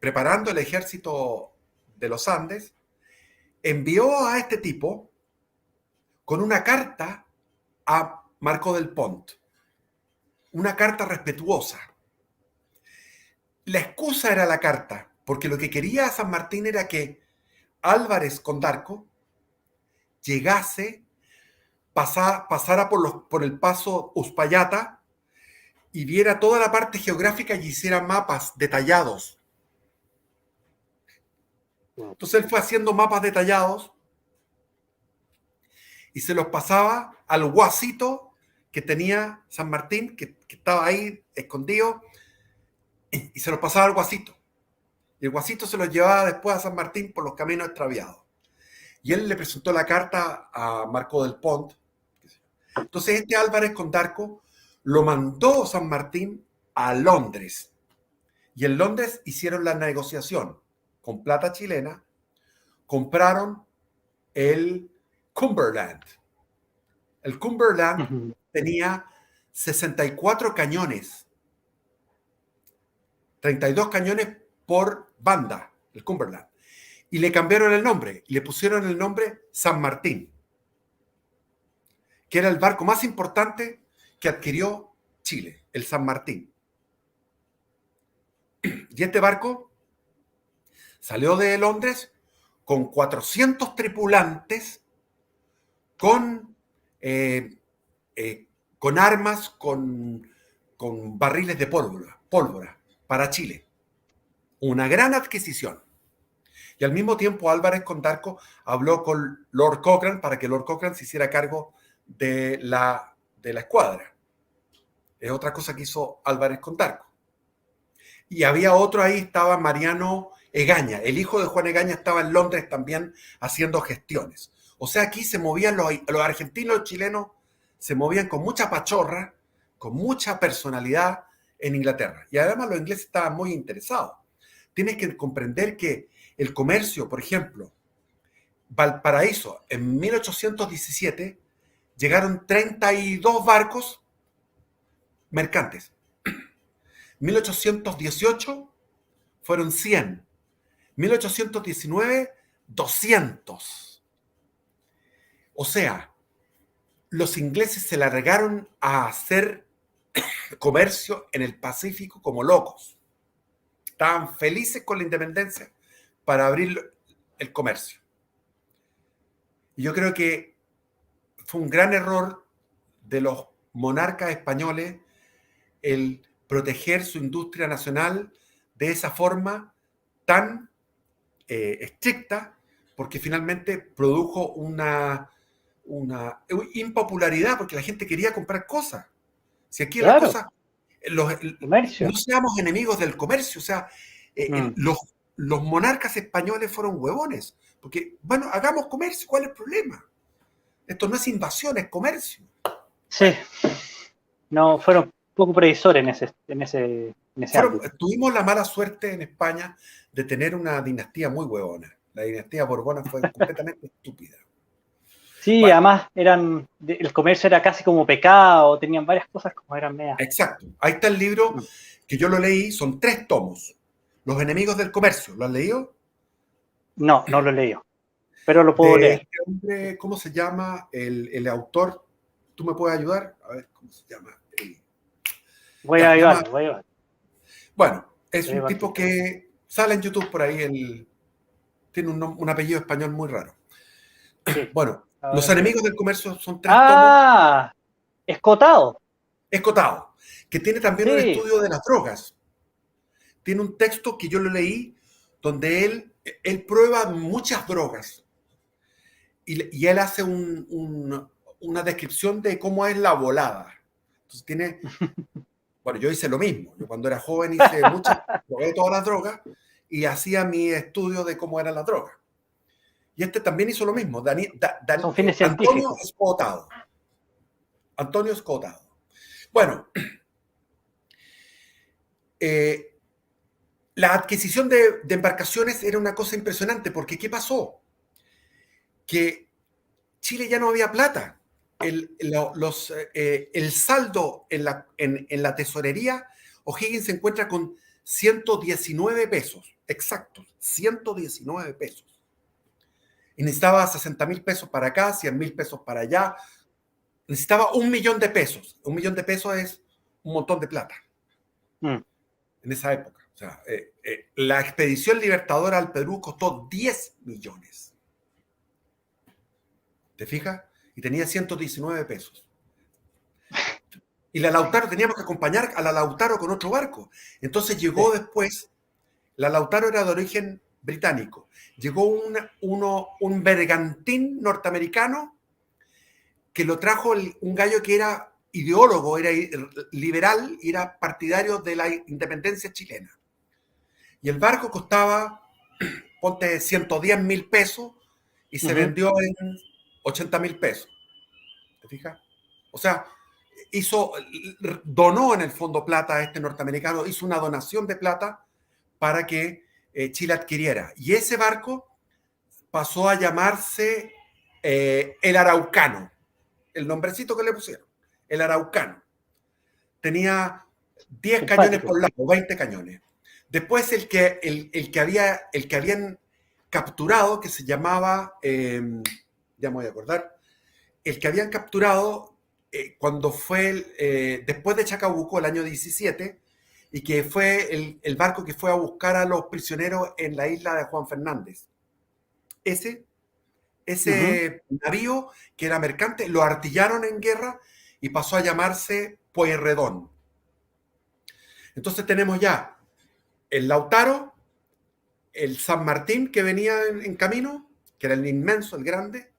preparando el ejército de los Andes, envió a este tipo con una carta a Marco del Pont, una carta respetuosa. La excusa era la carta, porque lo que quería San Martín era que Álvarez Condarco llegase, pasara por el paso Uspallata y viera toda la parte geográfica y hiciera mapas detallados. Entonces él fue haciendo mapas detallados y se los pasaba al guasito que tenía San Martín, que estaba ahí escondido, y se los pasaba al guasito. Y el guasito se los llevaba después a San Martín por los caminos extraviados. Y él le presentó la carta a Marco del Pont. Entonces Álvarez Condarco lo mandó San Martín a Londres. Y en Londres hicieron la negociación con plata chilena, compraron el Cumberland. El Cumberland Ujú. tenía 64 cañones, 32 cañones por Banda, el Cumberland. Y le cambiaron el nombre, le pusieron el nombre San Martín, que era el barco más importante que adquirió Chile, el San Martín. Y este barco salió de Londres con 400 tripulantes, con armas, con barriles de pólvora para Chile. Una gran adquisición. Y al mismo tiempo Álvarez Condarco habló con Lord Cochrane para que Lord Cochrane se hiciera cargo de la escuadra. Es otra cosa que hizo Álvarez Condarco. Y había otro ahí, estaba Mariano Egaña. El hijo de Juan Egaña estaba en Londres también haciendo gestiones. O sea, aquí se movían los argentinos, los chilenos, se movían con mucha pachorra, con mucha personalidad en Inglaterra. Y además los ingleses estaban muy interesados. Tienes que comprender que el comercio, por ejemplo, Valparaíso, en 1817 llegaron 32 barcos mercantes. 1818 fueron 100. 1819, 200. O sea, los ingleses se largaron a hacer comercio en el Pacífico como locos. Estaban felices con la independencia para abrir el comercio. Y yo creo que fue un gran error de los monarcas españoles el proteger su industria nacional de esa forma tan estricta, porque finalmente produjo una impopularidad, porque la gente quería comprar cosas. Si aquí Claro, la cosa, comercio. no seamos enemigos del comercio, o sea, los monarcas españoles fueron huevones, porque, bueno, hagamos comercio, ¿cuál es el problema? Esto no es invasión, es comercio. Sí, no, fueron poco previsores en ese ámbito. Tuvimos la mala suerte en España de tener una dinastía muy huevona. La dinastía Borbona fue completamente estúpida. Sí, Bueno, además el comercio era casi como pecado, tenían varias cosas como eran medias. exacto. Ahí está el libro que yo lo leí, son 3 tomos. Los enemigos del comercio. ¿Lo has leído? No, no lo he leído, pero lo puedo De leer. este hombre, ¿cómo se llama? El autor. ¿Tú me puedes ayudar? A ver, ¿cómo se llama? Voy a Ya, llama. ayudarlo, voy a ayudarlo. Bueno, es Voy a un tipo ayudarlo. que sale en YouTube por ahí. Tiene un apellido español muy raro. Sí, Bueno, a Los ver si lo enemigos puedo. del comercio son 3 tomos. Ah, escotado. Escotado, que tiene también un Sí. estudio de las drogas. Tiene un texto que yo lo leí donde él prueba muchas drogas y él hace una descripción de cómo es la volada. Entonces bueno, yo hice lo mismo. Yo cuando era joven probé todas las drogas y hacía mi estudio de cómo eran las drogas. Y este también hizo lo mismo. Son fines Antonio científicos. Escotado. Antonio Escotado. Bueno, la adquisición de embarcaciones era una cosa impresionante, porque ¿qué pasó? Que Chile ya no había plata. El saldo en la tesorería, O'Higgins se encuentra con 119 pesos, exactos, 119 pesos. Y necesitaba 60.000 pesos para acá, 100.000 pesos para allá. Necesitaba 1.000.000 de pesos. 1.000.000 de pesos es un montón de plata Mm. en esa época. O sea, la expedición libertadora al Perú costó 10 millones. ¿Te fijas? Y tenía 119 pesos. Y la Lautaro, teníamos que acompañar a la Lautaro con otro barco. Entonces llegó Sí. después, la Lautaro era de origen británico. Llegó un bergantín norteamericano que lo trajo un gallo que era ideólogo, era liberal y era partidario de la independencia chilena. Y el barco costaba, ponte 110.000 pesos y se vendió en 80.000 pesos. ¿Te fijas? O sea, donó en el fondo plata a este norteamericano, hizo una donación de plata para que Chile adquiriera. Y ese barco pasó a llamarse el Araucano, el nombrecito que le pusieron, el Araucano. Tenía 10 cañones Simpático. por lado, 20 cañones. Después el que habían capturado, que se llamaba, ya me voy a acordar, el que habían capturado cuando fue, después de Chacabuco, el año 17, y que fue el barco que fue a buscar a los prisioneros en la isla de Juan Fernández. Ese Ujú. navío, que era mercante, lo artillaron en guerra y pasó a llamarse Pueyrredón. Entonces tenemos ya el Lautaro, el San Martín que venía en camino, que era el inmenso, el grande,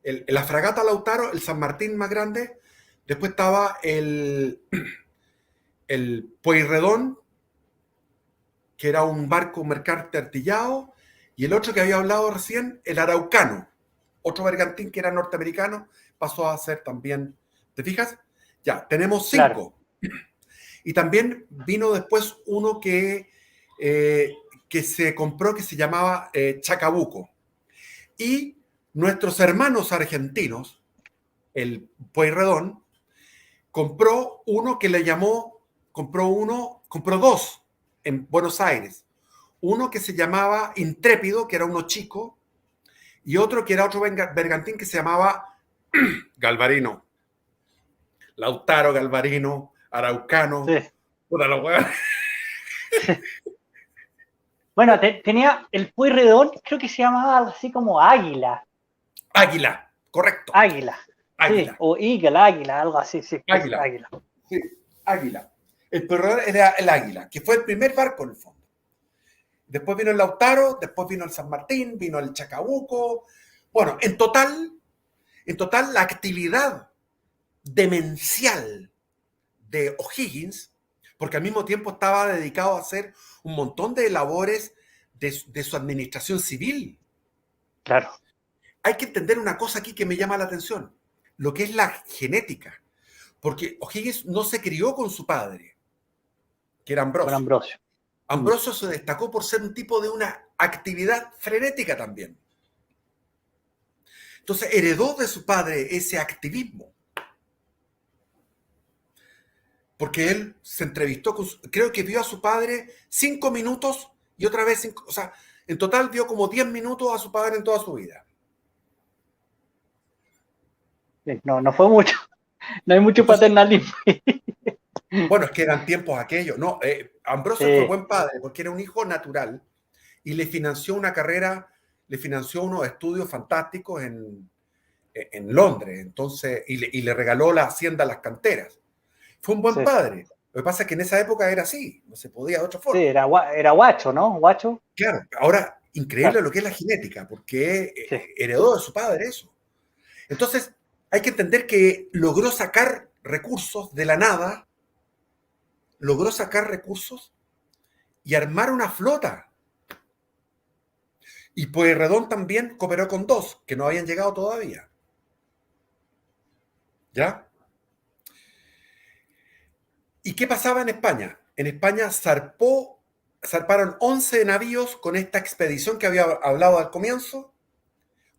la fragata Lautaro, el San Martín más grande, después estaba el Pueyrredón, que era un barco mercante artillado, y el otro que había hablado recién, el Araucano, otro bergantín que era norteamericano, pasó a ser también, ¿te fijas? Ya, tenemos Claro, 5. Y también vino después uno que se compró que se llamaba Chacabuco. Y nuestros hermanos argentinos, el Pueyrredón, compró dos en Buenos Aires. Uno que se llamaba Intrépido, que era uno chico, y otro que era otro bergantín que se llamaba Galvarino. Lautaro, Galvarino, Araucano. sí. Puta la hueá. Bueno, tenía el Pueyrredón, creo que se llamaba algo así como Águila. Águila, correcto. Águila, sí, Águila, o Eagle, Águila, algo así, sí, es águila. Águila. Sí, águila. El perdedor era el águila, que fue el primer barco en el fondo. Después vino el Lautaro, después vino el San Martín, vino el Chacabuco. Bueno, en total la actividad demencial de O'Higgins, porque al mismo tiempo estaba dedicado a hacer un montón de labores de su administración civil. Claro, Hay que entender una cosa aquí que me llama la atención, lo que es la genética, porque O'Higgins no se crió con su padre, que era con Ambrosio. Ambrosio. Mm. Ambrosio se destacó por ser un tipo de una actividad frenética también. Entonces heredó de su padre ese activismo. Porque él se entrevistó creo que vio a su padre 5 minutos y otra vez 5, o sea, en total vio como 10 minutos a su padre en toda su vida. Sí, no, no fue mucho, no hay mucho Entonces, paternalismo. bueno, es que eran tiempos aquellos. No, Ambrosio fue Sí, buen padre porque era un hijo natural y le financió una carrera, le financió unos estudios fantásticos en Londres, entonces, y le regaló la hacienda a las canteras. Fue un buen sí, padre. Lo que pasa es que en esa época era así, no se podía de otra sí, forma. era guacho, ¿no? Guacho, Claro, ahora, increíble claro, lo que es la genética, porque sí, heredó de su padre eso. Entonces, hay que entender que logró sacar recursos de la nada, logró sacar recursos y armar una flota. Y Pueyrredón también cooperó con dos que no habían llegado todavía. ¿Ya? ¿Y qué pasaba en España? En España zarparon 11 navíos con esta expedición que había hablado al comienzo,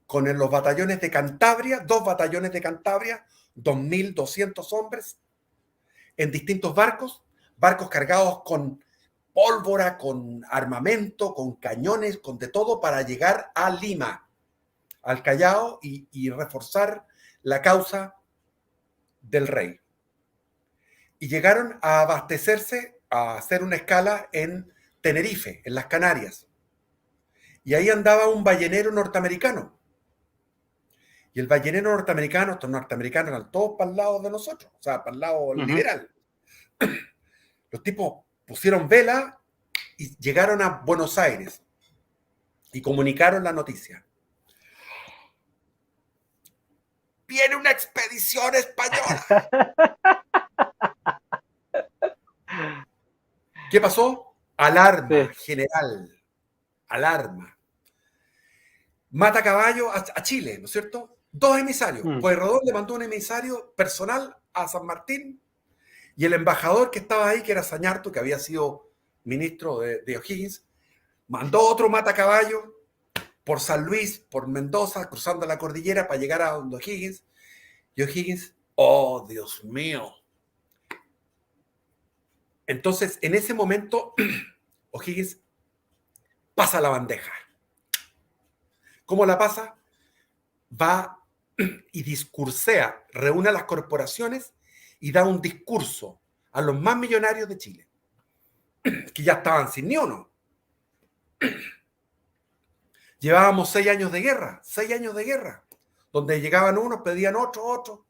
con los batallones de Cantabria, 2 batallones de Cantabria, 2.200 hombres en distintos barcos, barcos cargados con pólvora, con armamento, con cañones, con de todo para llegar a Lima, al Callao y reforzar la causa del rey. Y llegaron a abastecerse, a hacer una escala en Tenerife, en las Canarias. Y ahí andaba un ballenero norteamericano. Y el ballenero norteamericano, estos norteamericanos eran todos para el lado de nosotros, o sea, para el lado ujú, liberal. Los tipos pusieron vela y llegaron a Buenos Aires y comunicaron la noticia. ¡Viene una expedición española! ¿Qué pasó? Alarma sí, general, alarma. Mata caballo a Chile, ¿no es cierto? 2 emisarios. mm, Pueyrredón le mandó un emisario personal a San Martín y el embajador que estaba ahí, que era Sañarto, que había sido ministro de O'Higgins, mandó otro matacaballo por San Luis, por Mendoza, cruzando la cordillera para llegar a donde O'Higgins. Y O'Higgins, oh Dios mío. Entonces, en ese momento, O'Higgins pasa la bandeja. ¿Cómo la pasa? Va y discursea, reúne a las corporaciones y da un discurso a los más millonarios de Chile, que ya estaban sin ni uno. Llevábamos 6 años de guerra, 6 años de guerra, donde llegaban unos, pedían otro.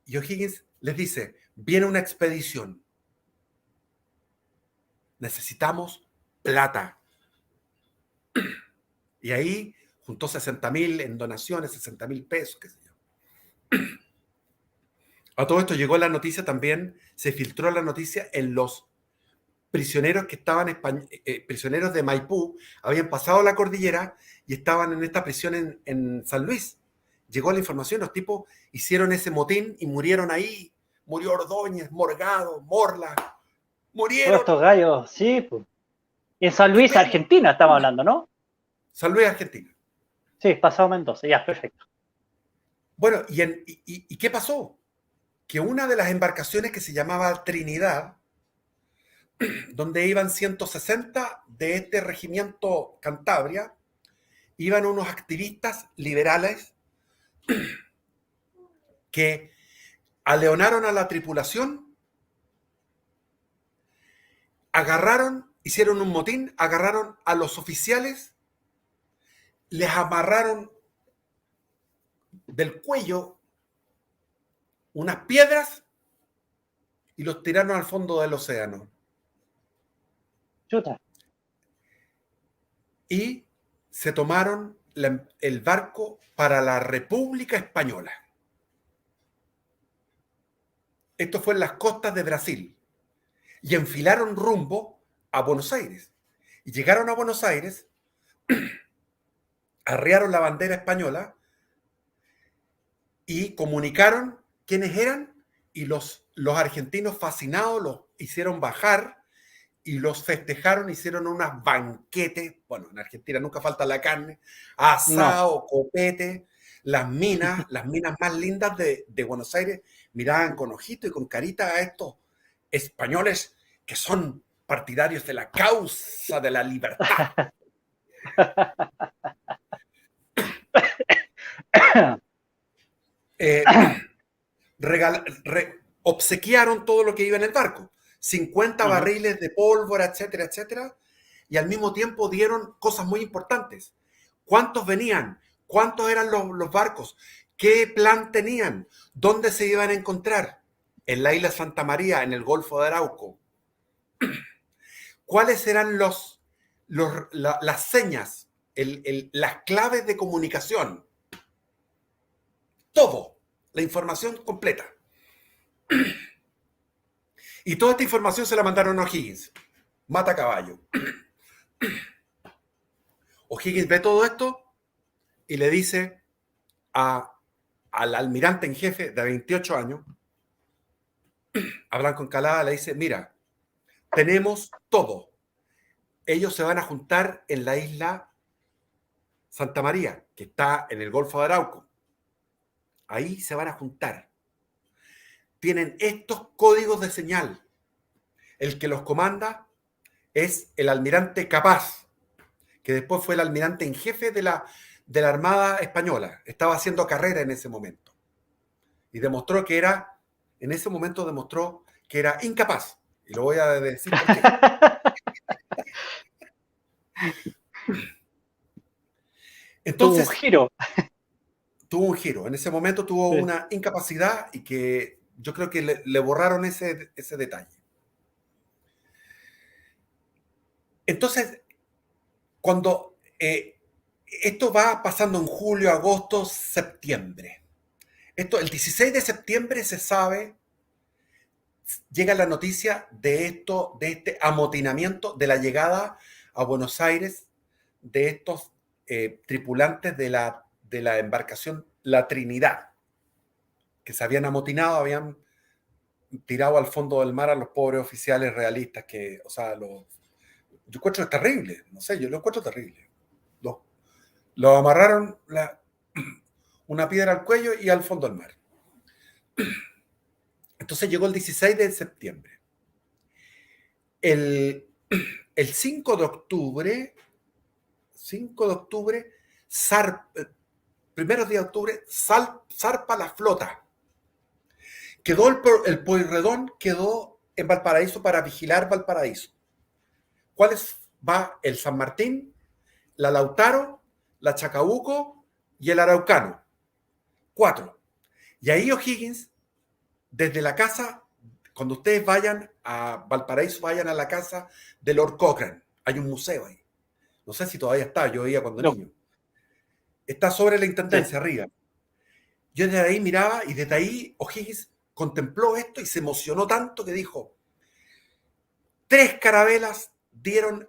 Y O'Higgins les dice, viene una expedición. Necesitamos plata. Y ahí juntó 60.000 en donaciones, 60.000 pesos, qué sé yo. A todo esto llegó la noticia también, se filtró la noticia en los prisioneros que estaban, prisioneros de Maipú, habían pasado la cordillera y estaban en esta prisión en San Luis. Llegó la información, los tipos hicieron ese motín y murieron ahí. Murió Ordóñez, Morgado, Morla, Todos murieron. estos gallos, sí, pues. Y en San Luis, Tremendo. Argentina, estamos hablando, ¿no? San Luis, Argentina. Sí, pasado Mendoza, ya, perfecto. Bueno, ¿y qué pasó? Que una de las embarcaciones que se llamaba Trinidad, donde iban 160 de este regimiento Cantabria, iban unos activistas liberales que aleonaron a la tripulación, hicieron un motín, agarraron a los oficiales, les amarraron del cuello unas piedras y los tiraron al fondo del océano. Chuta. Y se tomaron el barco para la República Española. Esto fue en las costas de Brasil. Y enfilaron rumbo a Buenos Aires. Y llegaron a Buenos Aires, arriaron la bandera española y comunicaron quiénes eran, y los argentinos fascinados los hicieron bajar y los festejaron, hicieron unos banquetes. Bueno, en Argentina nunca falta la carne, asado, copete. Las minas más lindas de Buenos Aires miraban con ojito y con carita a estos españoles que son partidarios de la causa de la libertad. Obsequiaron todo lo que iba en el barco, 50 barriles de pólvora, etcétera, etcétera, y al mismo tiempo dieron cosas muy importantes. ¿Cuántos venían? ¿Cuántos eran los barcos? ¿Qué plan tenían? ¿Dónde se iban a encontrar? En la isla Santa María, en el Golfo de Arauco. ¿Cuáles eran las señas, las claves de comunicación? Todo, la información completa. Y toda esta información se la mandaron a O'Higgins. Mata caballo. O'Higgins ve todo esto y le dice al almirante en jefe de 28 años, a Blanco Encalada, le dice, mira, tenemos todo. Ellos se van a juntar en la isla Santa María, que está en el Golfo de Arauco. Ahí se van a juntar. Tienen estos códigos de señal. El que los comanda es el almirante Capaz, que después fue el almirante en jefe de la Armada Española. Estaba haciendo carrera en ese momento. Y demostró que era, en ese momento demostró que era incapaz. Y lo voy a decir por qué. Entonces, tuvo un giro. Tuvo un giro. En ese momento tuvo una incapacidad y que yo creo que le borraron ese detalle. Entonces, cuando esto va pasando en julio, agosto, septiembre. El 16 de septiembre se sabe, llega la noticia de este amotinamiento, de la llegada a Buenos Aires de estos tripulantes de la embarcación La Trinidad, que se habían amotinado, habían tirado al fondo del mar a los pobres oficiales realistas que, o sea, yo encuentro terrible, no sé, yo lo encuentro terrible. Lo amarraron una piedra al cuello y al fondo del mar. Entonces llegó el 16 de septiembre. El el 5 de octubre, primeros días de octubre, zarpa la flota. Quedó el Pueyrredón quedó en Valparaíso para vigilar Valparaíso. ¿Cuáles va? El San Martín, la Lautaro, la Chacabuco y el Araucano. 4. Y ahí O'Higgins, desde la casa, cuando ustedes vayan a Valparaíso, vayan a la casa de Lord Cochrane. Hay un museo ahí. No sé si todavía está, yo iba cuando niño. Está sobre la intendencia, arriba. Yo desde ahí miraba y desde ahí O'Higgins contempló esto y se emocionó tanto que dijo: 3 carabelas dieron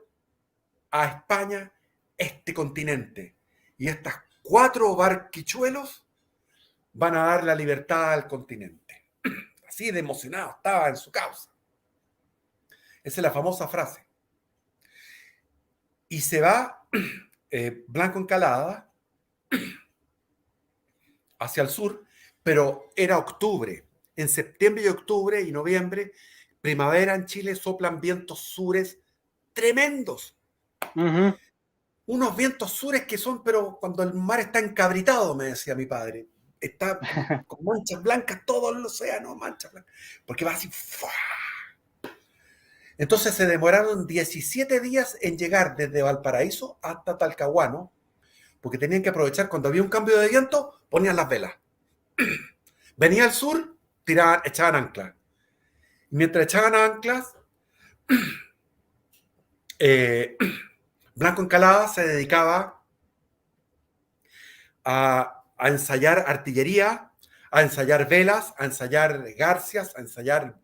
a España este continente y estas 4 barquichuelos van a dar la libertad al continente. Así de emocionado estaba en su causa. Esa es la famosa frase. Y se va Blanco Encalada hacia el sur, pero era octubre. En septiembre y octubre y noviembre, primavera en Chile, soplan vientos sures tremendos. Uh-huh. Unos vientos sures que son, pero cuando el mar está encabritado, me decía mi padre. Está con manchas blancas todo el océano, manchas blancas. Porque va así. ¡fua! Entonces se demoraron 17 días en llegar desde Valparaíso hasta Talcahuano, porque tenían que aprovechar cuando había un cambio de viento, ponían las velas. Venía al sur, echaban anclas. Mientras echaban anclas, Blanco Encalada se dedicaba a ensayar artillería, a ensayar velas, a ensayar garcias, a ensayar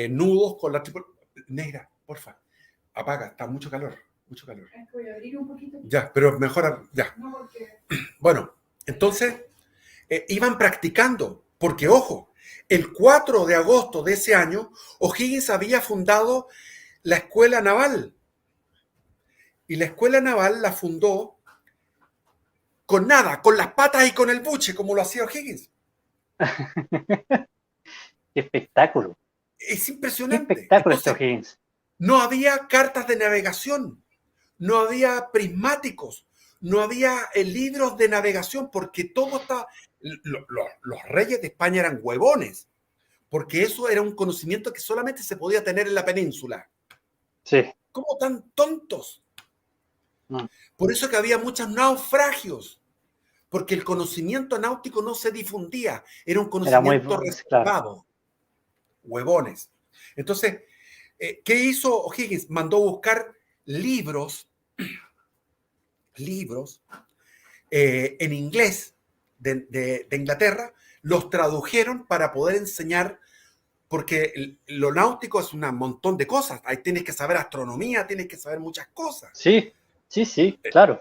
nudos con la tripulación. Negra, porfa, apaga, está mucho calor, mucho calor. Voy a abrir un poquito. Ya, pero mejor, ya. No, porque... Bueno, entonces iban practicando, porque ojo, el 4 de agosto de ese año, O'Higgins había fundado la Escuela Naval. Y la Escuela Naval la fundó con nada, con las patas y con el buche, como lo hacía O'Higgins. ¡Qué espectáculo! Es impresionante. ¡Qué espectáculo! Entonces, este O'Higgins. no había cartas de navegación, no había prismáticos, no había libros de navegación, porque todo estaba... Los reyes de España eran huevones, porque eso era un conocimiento que solamente se podía tener en la península. Sí. ¿Cómo tan tontos? Por eso que había muchos naufragios, porque el conocimiento náutico no se difundía, era un conocimiento reservado. Claro. Huevones. Entonces, ¿qué hizo O'Higgins? Mandó buscar libros en inglés de Inglaterra, los tradujeron para poder enseñar, porque lo náutico es un montón de cosas. Ahí tienes que saber astronomía, tienes que saber muchas cosas. Sí, claro.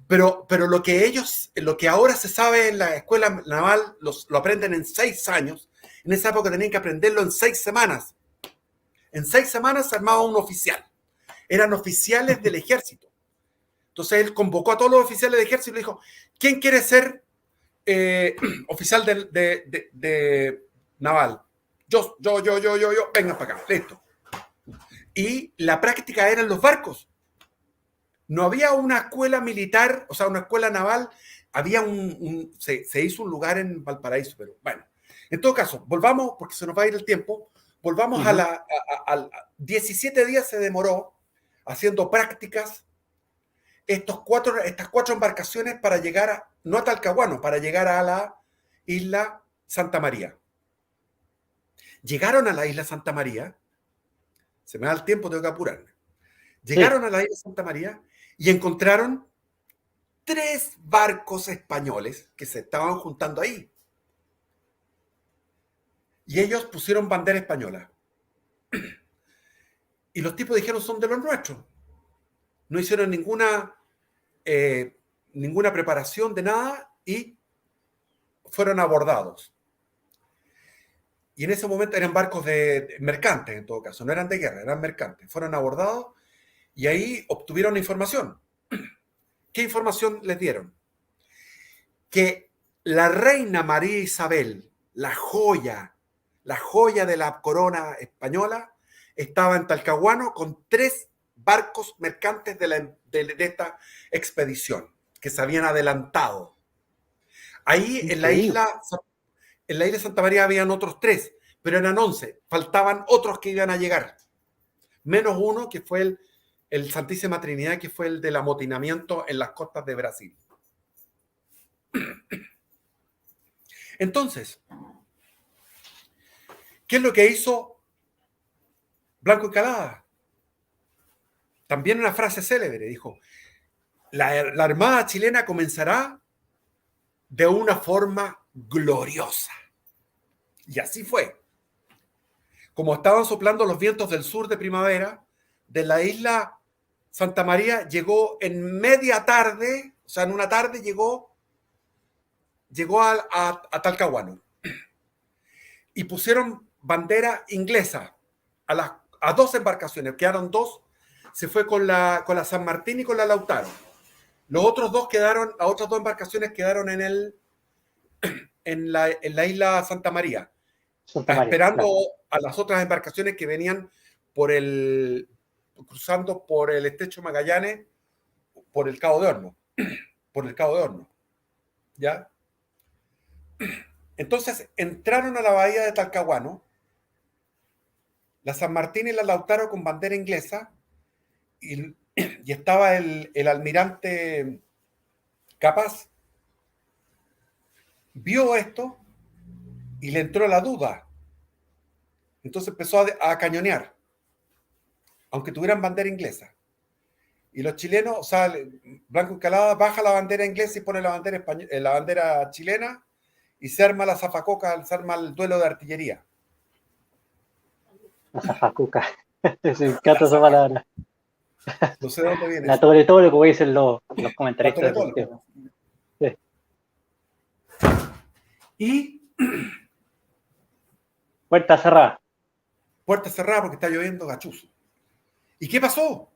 Pero lo que ahora se sabe en la escuela naval, lo aprenden en 6 años. En esa época tenían que aprenderlo en 6 semanas. En 6 semanas se armaba un oficial. Eran oficiales del ejército. Entonces él convocó a todos los oficiales del ejército y le dijo: ¿quién quiere ser oficial de naval? Yo, vengan para acá, listo. Y la práctica era en los barcos. No había una escuela militar, o sea, una escuela naval. Había se hizo un lugar en Valparaíso, pero bueno. En todo caso, volvamos, porque se nos va a ir el tiempo, volvamos a 17 días se demoró haciendo prácticas estas 4 embarcaciones para llegar no a Talcahuano, para llegar a la isla Santa María. Llegaron a la isla Santa María, se me da el tiempo, tengo que apurarme. Llegaron a la isla Santa María y encontraron 3 barcos españoles que se estaban juntando ahí. Y ellos pusieron bandera española. Y los tipos dijeron: son de los nuestros. No hicieron ninguna preparación de nada y fueron abordados. Y en ese momento eran barcos de mercantes, en todo caso. No eran de guerra, eran mercantes. Fueron abordados y ahí obtuvieron información. ¿Qué información les dieron? Que la reina María Isabel, la joya de la corona española, estaba en Talcahuano con 3 barcos mercantes de esta expedición que se habían adelantado. Ahí en la isla Santa María habían otros 3, pero eran 11. Faltaban otros que iban a llegar. Menos uno que fue el Santísima Trinidad, que fue el del amotinamiento en las costas de Brasil. Entonces, ¿qué es lo que hizo Blanco Encalada? También una frase célebre, dijo, la Armada chilena comenzará de una forma gloriosa. Y así fue. Como estaban soplando los vientos del sur de primavera, de la isla Santa María llegó en media tarde, o sea, en una tarde llegó a Talcahuano. Y pusieron bandera inglesa a 2 embarcaciones, quedaron 2, se fue con la San Martín y con la Lautaro. Los otros 2 quedaron, las otras 2 embarcaciones quedaron en la isla Santa María, esperando claro, a las otras embarcaciones que venían cruzando por el estrecho Magallanes, por el Cabo de Horno. ¿Ya? Entonces entraron a la bahía de Talcahuano, la San Martín y la Lautaro con bandera inglesa, y estaba el almirante Capaz. Vio esto y le entró la duda. Entonces empezó a cañonear, aunque tuvieran bandera inglesa. Y los chilenos, o sea, Blanco Encalada baja la bandera inglesa y pone la bandera chilena, y se arma la zafacoca, se arma el duelo de artillería. La zafacoca. Se encanta esa palabra. No sé de dónde viene. La tole, como dicen los comentaristas. Sí. Y puerta cerrada. Puerta cerrada porque está lloviendo gachuzo. ¿Y qué pasó?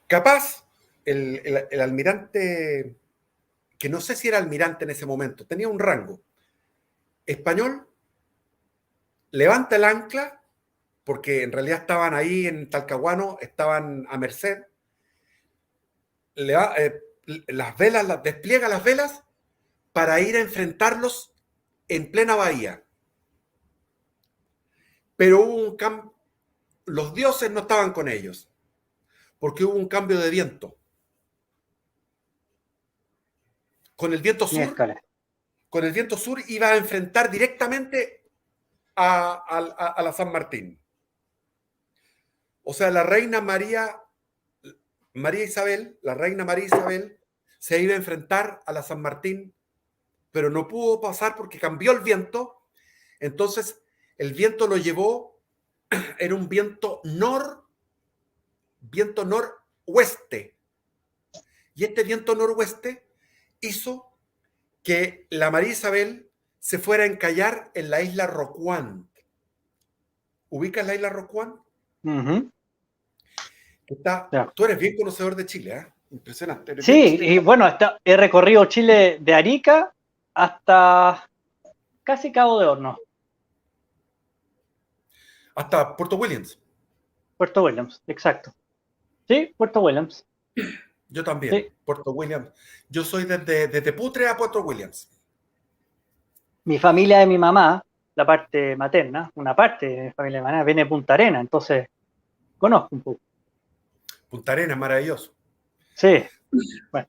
Capaz, el almirante, que no sé si era almirante en ese momento, tenía un rango español, levanta el ancla, porque en realidad estaban ahí en Talcahuano, estaban a merced, las velas, despliega las velas para ir a enfrentarlos en plena bahía. Pero hubo un cambio, los dioses no estaban con ellos, porque hubo un cambio de viento. Con el viento sur iba a enfrentar directamente a la San Martín. O sea, la reina María Isabel se iba a enfrentar a la San Martín, pero no pudo pasar porque cambió el viento. Entonces, el viento lo llevó, era un viento noroeste. Y este viento noroeste hizo que la María Isabel se fuera a encallar en la isla Rocuant. ¿Ubicas la isla Rocuant? Uh-huh. Tú eres bien conocedor de Chile, ¿eh? Impresionante. Sí, y bueno, he recorrido Chile de Arica hasta casi Cabo de Horno. Hasta Puerto Williams. Puerto Williams, exacto. Sí, Puerto Williams. Yo también, sí. Puerto Williams. Yo soy desde Putre a Puerto Williams. Mi familia de mi mamá, la parte materna, una parte de mi familia de mi mamá, viene de Punta Arenas, entonces conozco un poco. Punta Arenas, maravilloso. Sí. Bueno.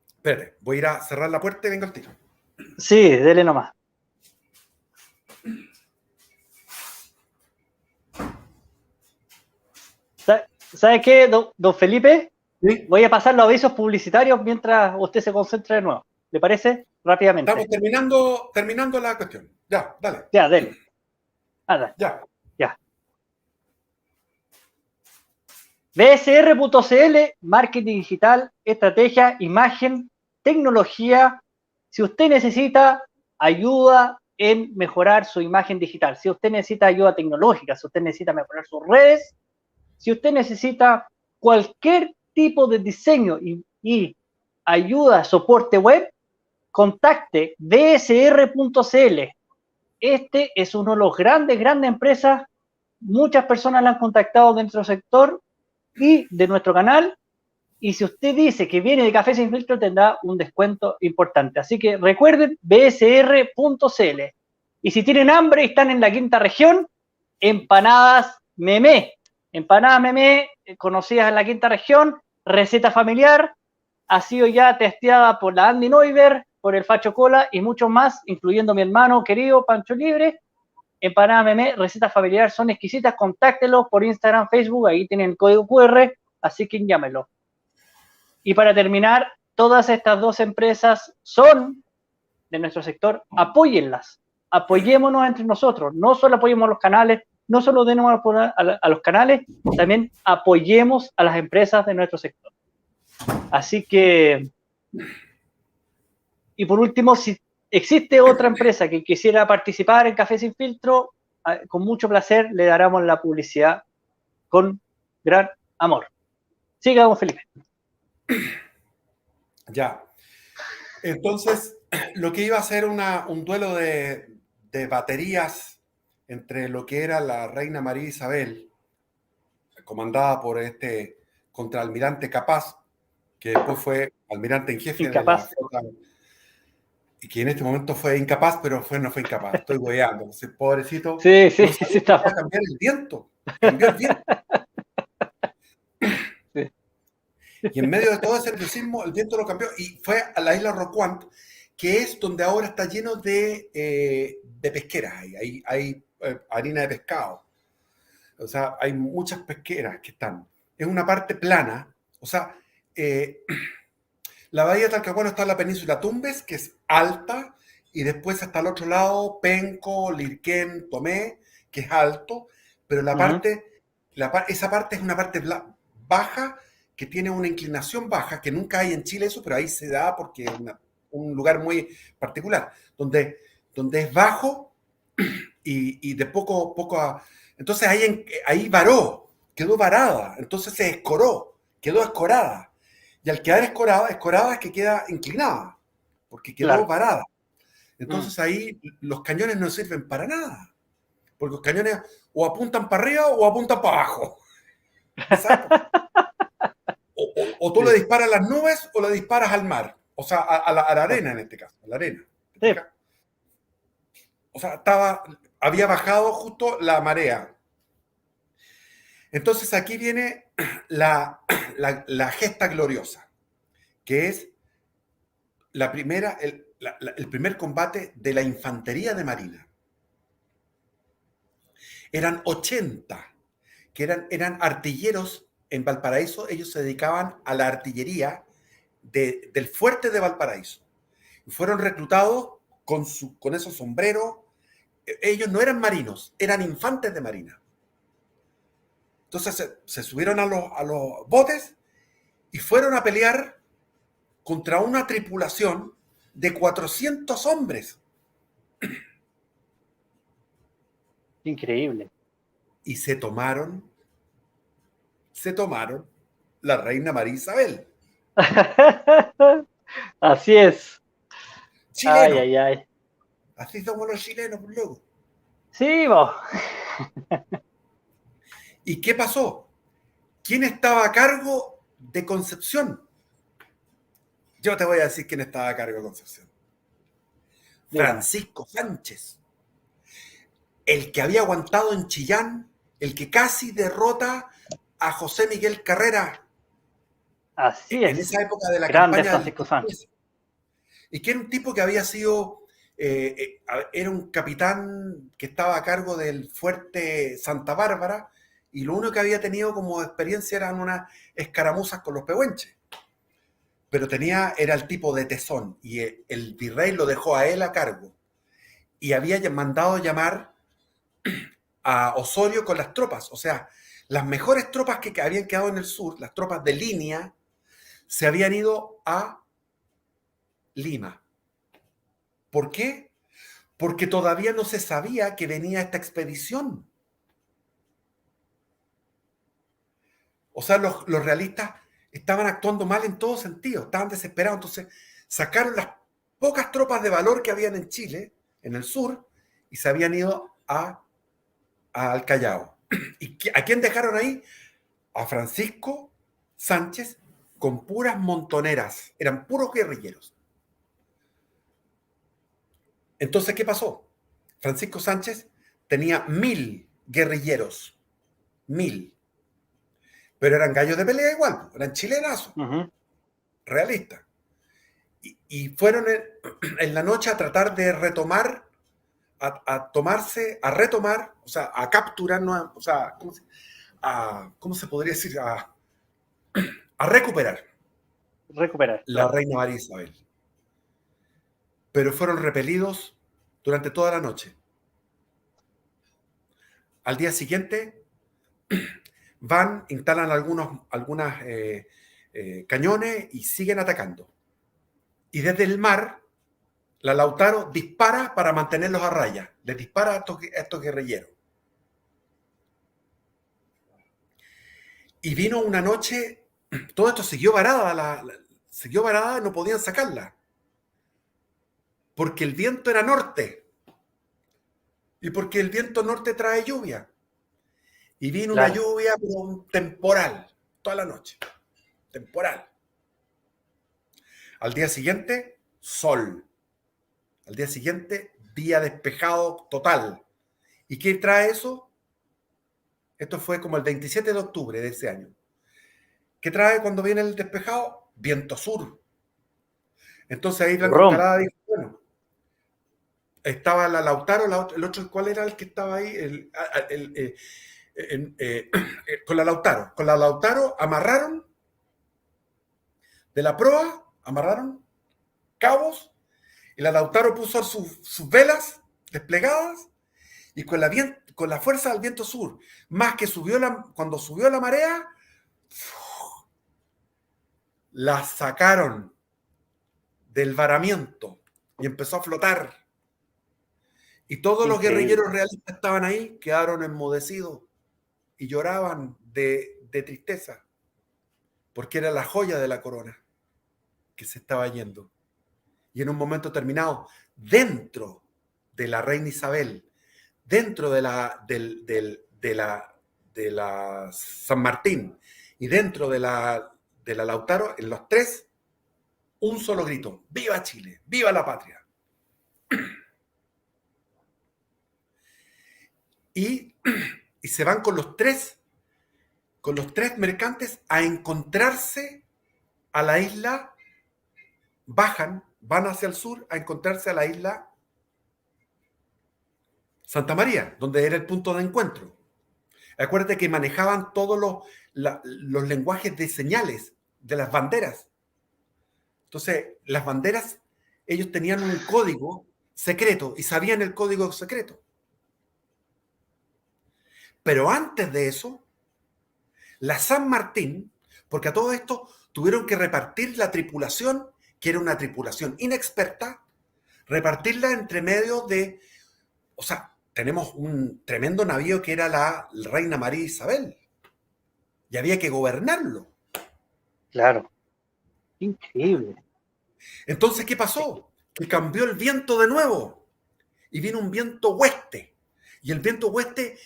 Espérate, voy a ir a cerrar la puerta y vengo al tiro. Sí, dele nomás. ¿Sabe qué, don Felipe? ¿Sí? Voy a pasar los avisos publicitarios mientras usted se concentra de nuevo. ¿Le parece? Rápidamente. Estamos terminando la cuestión. Ya, dale. Ya, dele. Dale. Ya. BSR.cl, marketing digital, estrategia, imagen, tecnología. Si usted necesita ayuda en mejorar su imagen digital, si usted necesita ayuda tecnológica, si usted necesita mejorar sus redes, si usted necesita cualquier tipo de diseño y ayuda, soporte web, contacte bsr.cl. este es uno de los grandes empresas. Muchas personas la han contactado de nuestro sector y de nuestro canal. Y si usted dice que viene de Café Sin Filtro, tendrá un descuento importante. Así que recuerden, bsr.cl. Y si tienen hambre y están en la quinta región, empanadas Memé. Empanadas Memé, conocidas en la quinta región, receta familiar, ha sido ya testeada por la Andy Neuber, por el Facho Cola y muchos más, incluyendo mi hermano querido Pancho Libre. Empanadas Memé, recetas familiares, son exquisitas. Contáctelos por Instagram, Facebook, ahí tienen el código QR, así que llámenlo. Y para terminar, todas estas dos empresas son de nuestro sector, apóyenlas, apoyémonos entre nosotros, no solo apoyemos a los canales, no solo denemos a los canales, también apoyemos a las empresas de nuestro sector. Así que, y por último, si existe otra empresa que quisiera participar en Café Sin Filtro, con mucho placer le daremos la publicidad con gran amor. Sigamos, Felipe. Ya. Entonces, lo que iba a ser un duelo de baterías entre lo que era la reina María Isabel, comandada por este contraalmirante Capaz, que después fue almirante en jefe de la flota, y que en este momento fue incapaz, pero no fue incapaz. Estoy hueveando. Entonces, pobrecito, sí, no sabía sí, está. cambiar el viento. Cambió el viento. Sí. Y en medio de todo ese nerviosismo, el viento lo cambió y fue a la isla Roquant, que es donde ahora está lleno de pesqueras. Hay harina de pescado. O sea, hay muchas pesqueras que están. Es una parte plana. O sea, la bahía de Talcahuano está en la península Tumbes, que es alta, y después hasta el otro lado, Penco, Lirquén, Tomé, que es alto, pero esa parte es una parte baja, que tiene una inclinación baja, que nunca hay en Chile eso, pero ahí se da porque es un lugar muy particular, donde es bajo y de poco. Entonces ahí varó, quedó varada, entonces se escoró, quedó escorada. Y al quedar escorada es que queda inclinada, porque quedó varada. Entonces ahí los cañones no sirven para nada, porque los cañones o apuntan para arriba o apuntan para abajo. O tú le disparas a las nubes o le disparas al mar, o sea, a la arena en este caso, a la arena. Sí. O sea, había bajado justo la marea. Entonces aquí viene la gesta gloriosa, que es el primer combate de la infantería de marina. Eran 80, que eran artilleros en Valparaíso. Ellos se dedicaban a la artillería del fuerte de Valparaíso. Y fueron reclutados con esos sombreros. Ellos no eran marinos, eran infantes de marina. Entonces se subieron a los botes y fueron a pelear contra una tripulación de 400 hombres. Increíble. Y se tomaron la reina María Isabel. Así es. Chileno. Ay. Así somos los chilenos, por loco. Sí, vos. ¿Y qué pasó? ¿Quién estaba a cargo de Concepción? Yo te voy a decir quién estaba a cargo de Concepción. Francisco Sánchez. El que había aguantado en Chillán, el que casi derrota a José Miguel Carrera. Así es. En esa época de la Grande campaña Francisco Sánchez. Y que era un tipo que había sido, era un capitán que estaba a cargo del fuerte Santa Bárbara, y lo único que había tenido como experiencia eran unas escaramuzas con los pehuenches. Pero era el tipo de tesón, y el virrey lo dejó a él a cargo. Y había mandado llamar a Osorio con las tropas. O sea, las mejores tropas que habían quedado en el sur, las tropas de línea, se habían ido a Lima. ¿Por qué? Porque todavía no se sabía que venía esta expedición. O sea, los realistas estaban actuando mal en todo sentido, estaban desesperados. Entonces sacaron las pocas tropas de valor que habían en Chile, en el sur, y se habían ido al Callao. ¿Y a quién dejaron ahí? A Francisco Sánchez con puras montoneras. Eran puros guerrilleros. Entonces, ¿qué pasó? Francisco Sánchez tenía 1000 guerrilleros. 1000. Pero eran gallos de pelea igual. Eran chilenazos. Realistas. Y fueron en la noche a tratar de retomar, a retomar, o sea, a capturar, o sea, ¿cómo se podría decir? A recuperar la claro. reina María Isabel. Pero fueron repelidos durante toda la noche. Al día siguiente van, instalan algunas cañones y siguen atacando. Y desde el mar, la Lautaro dispara para mantenerlos a raya. Les dispara a estos guerrilleros. Y vino una noche, todo esto siguió varada, siguió varada, no podían sacarla. Porque el viento era norte. Y porque el viento norte trae lluvia. Y vino una Claro. lluvia, pero un temporal, toda la noche. Temporal. Al día siguiente, sol. Al día siguiente, día despejado total. ¿Y qué trae eso? Esto fue como el 27 de octubre de ese año. ¿Qué trae cuando viene el despejado? Viento sur. Entonces ahí Blanco Rom. Encalada dijo, bueno, estaba la Lautaro, el otro, ¿cuál era el que estaba ahí? Con la Lautaro. Con la Lautaro amarraron de la proa, amarraron cabos, y la Lautaro puso sus velas desplegadas, y con la fuerza del viento sur, más que cuando subió la marea, la sacaron del varamiento y empezó a flotar. Y todos los Increíble. guerrilleros realistas estaban ahí, quedaron enmudecidos y lloraban de tristeza, porque era la joya de la corona que se estaba yendo. Y en un momento determinado, dentro de la reina Isabel, dentro de la San Martín y dentro de la Lautaro, en los tres, un solo grito: ¡Viva Chile! ¡Viva la patria! Y se van con los tres mercantes a encontrarse a la isla, van hacia el sur a encontrarse a la isla Santa María, donde era el punto de encuentro. Acuérdate que manejaban todos los lenguajes de señales de las banderas. Entonces, las banderas, ellos tenían un código secreto y sabían el código secreto. Pero antes de eso, la San Martín, porque a todo esto tuvieron que repartir la tripulación, que era una tripulación inexperta, repartirla entre medio o sea, tenemos un tremendo navío que era la reina María Isabel, y había que gobernarlo. Claro. Increíble. Entonces, ¿qué pasó? Que cambió el viento de nuevo y vino un viento oeste. Y el viento oeste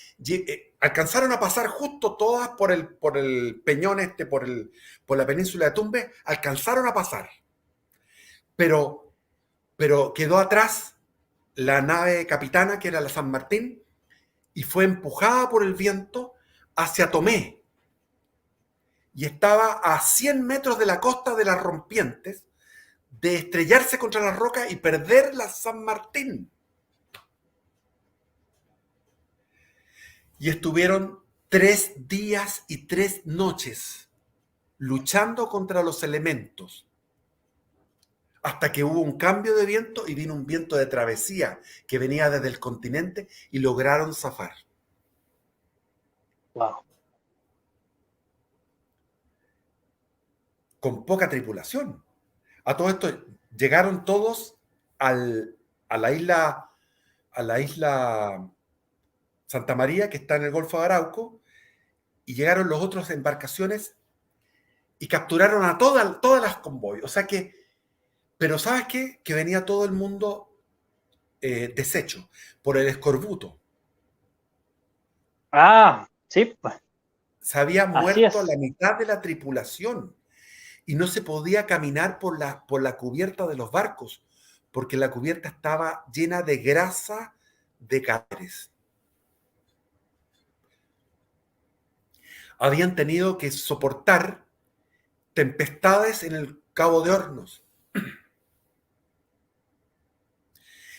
alcanzaron a pasar justo todas por el peñón por la península de Tumbes, alcanzaron a pasar. Pero quedó atrás la nave capitana, que era la San Martín, y fue empujada por el viento hacia Tomé. Y estaba a 100 metros de la costa de las Rompientes, de estrellarse contra la roca y perder la San Martín. Y estuvieron 3 días y 3 noches luchando contra los elementos, hasta que hubo un cambio de viento y vino un viento de travesía que venía desde el continente y lograron zafar. Wow. Con poca tripulación. A todo esto llegaron todos a la isla Santa María, que está en el Golfo de Arauco, y llegaron las otras embarcaciones y capturaron a todas las convoyes. O sea que, pero ¿sabes qué? Que venía todo el mundo deshecho por el escorbuto. Ah, sí, pues, Se había así muerto es. la mitad de la tripulación y no se podía caminar por la cubierta de los barcos porque la cubierta estaba llena de grasa de cadáveres. Habían tenido que soportar tempestades en el Cabo de Hornos.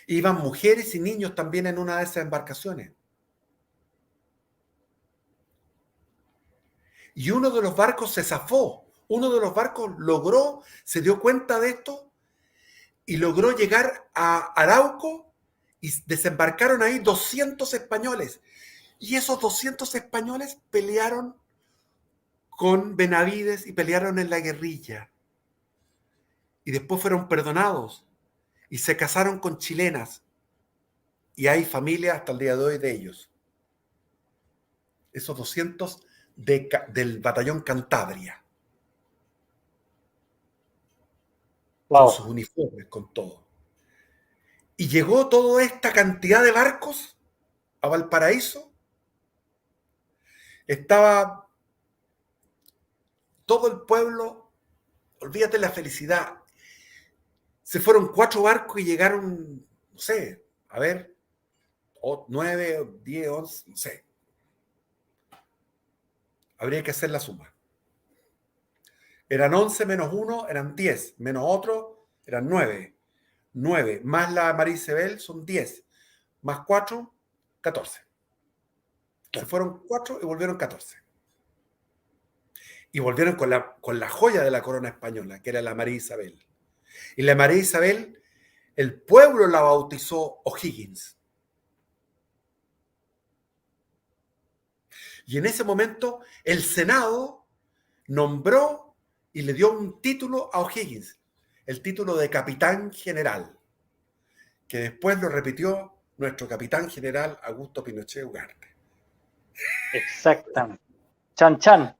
Iban mujeres y niños también en una de esas embarcaciones. Y uno de los barcos se zafó. Uno de los barcos logró, se dio cuenta de esto y logró llegar a Arauco y desembarcaron ahí 200 españoles. Y esos 200 españoles pelearon con Benavides y pelearon en la guerrilla. Y después fueron perdonados y se casaron con chilenas. Y hay familia hasta el día de hoy de ellos. Esos 200 del batallón Cantabria. Con sus Wow. uniformes, con todo. Y llegó toda esta cantidad de barcos a Valparaíso. Estaba todo el pueblo, olvídate la felicidad. Se fueron 4 barcos y llegaron, no sé, a ver, 9, 10, 11, no sé. Habría que hacer la suma. Eran 11 menos 1, eran 10, menos otro, eran 9. 9 más la Marisabel son 10, más 4, 14. Se fueron 4 y volvieron 14. Y volvieron con la joya de la corona española, que era la María Isabel. Y la María Isabel, el pueblo la bautizó O'Higgins. Y en ese momento el Senado nombró y le dio un título a O'Higgins, el título de capitán general, que después lo repitió nuestro capitán general Augusto Pinochet Ugarte. Exactamente. Chan, chan.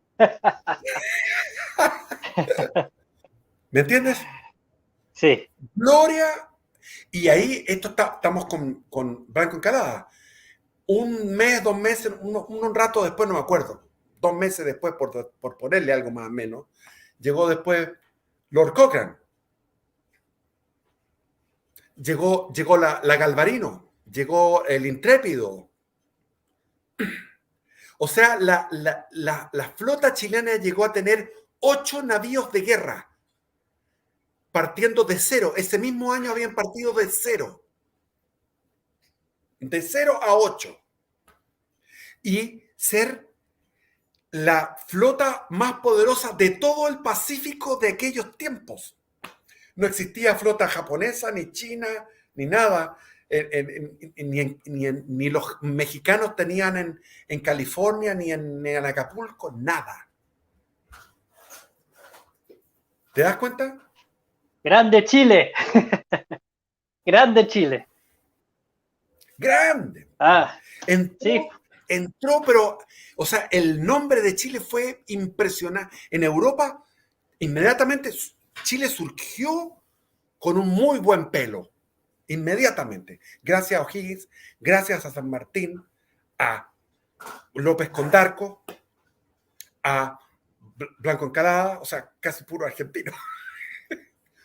¿Me entiendes? Sí, Gloria. Y ahí estamos con Branco Encalada. Un mes, 2 meses, un rato después, no me acuerdo, 2 meses después, por ponerle algo más o menos, llegó después Lord Cochrane, llegó la Galvarino, llegó el Intrépido. O sea, la flota chilena llegó a tener 8 navíos de guerra, partiendo de cero. Ese mismo año habían partido de cero. De 0 a 8. Y ser la flota más poderosa de todo el Pacífico de aquellos tiempos. No existía flota japonesa, ni china, ni nada. Ni los mexicanos tenían en California, ni en Acapulco, nada. ¿Te das cuenta? grande Chile. Grande Chile. Grande. Ah, sí, Entró, pero, o sea, el nombre de Chile fue impresionante. En Europa, inmediatamente, Chile surgió con un muy buen pelo. Inmediatamente. Gracias a O'Higgins, gracias a San Martín, a López Condarco, a Blanco Encalada, o sea, casi puro argentino.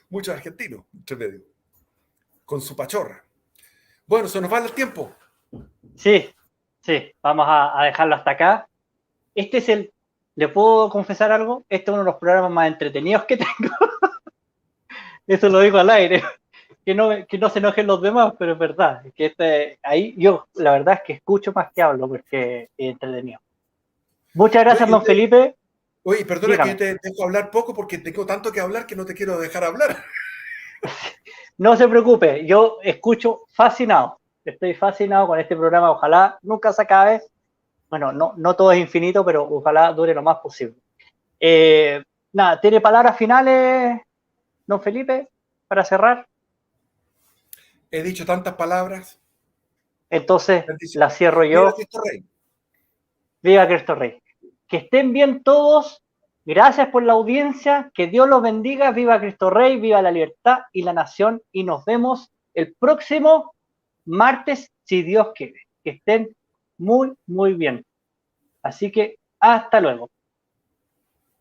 Muchos argentinos, entre medio, con su pachorra. Bueno, se nos va el tiempo. sí, sí. Vamos a dejarlo hasta acá. Este es ¿le puedo confesar algo? Este es uno de los programas más entretenidos que tengo. Eso lo digo al aire. Que no se enojen los demás, pero es verdad. Que ahí yo, la verdad es que escucho más que hablo porque es entretenido. Muchas gracias, don Felipe. Oye, perdona que yo Dígame. te dejo hablar poco porque tengo tanto que hablar que no te quiero dejar hablar. No se preocupe, yo escucho fascinado. Estoy fascinado con este programa. Ojalá nunca se acabe. Bueno, no todo es infinito, pero ojalá dure lo más posible. Nada, ¿tiene palabras finales, don Felipe, para cerrar? He dicho tantas palabras. Entonces Bendición. la cierro Viva yo. Cristo Rey. Viva Cristo Rey. Que estén bien todos. Gracias por la audiencia. Que Dios los bendiga. Viva Cristo Rey. Viva la libertad y la nación. Y nos vemos el próximo martes, si Dios quiere. Que estén muy, muy bien. Así que hasta luego.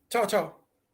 Chao, chao.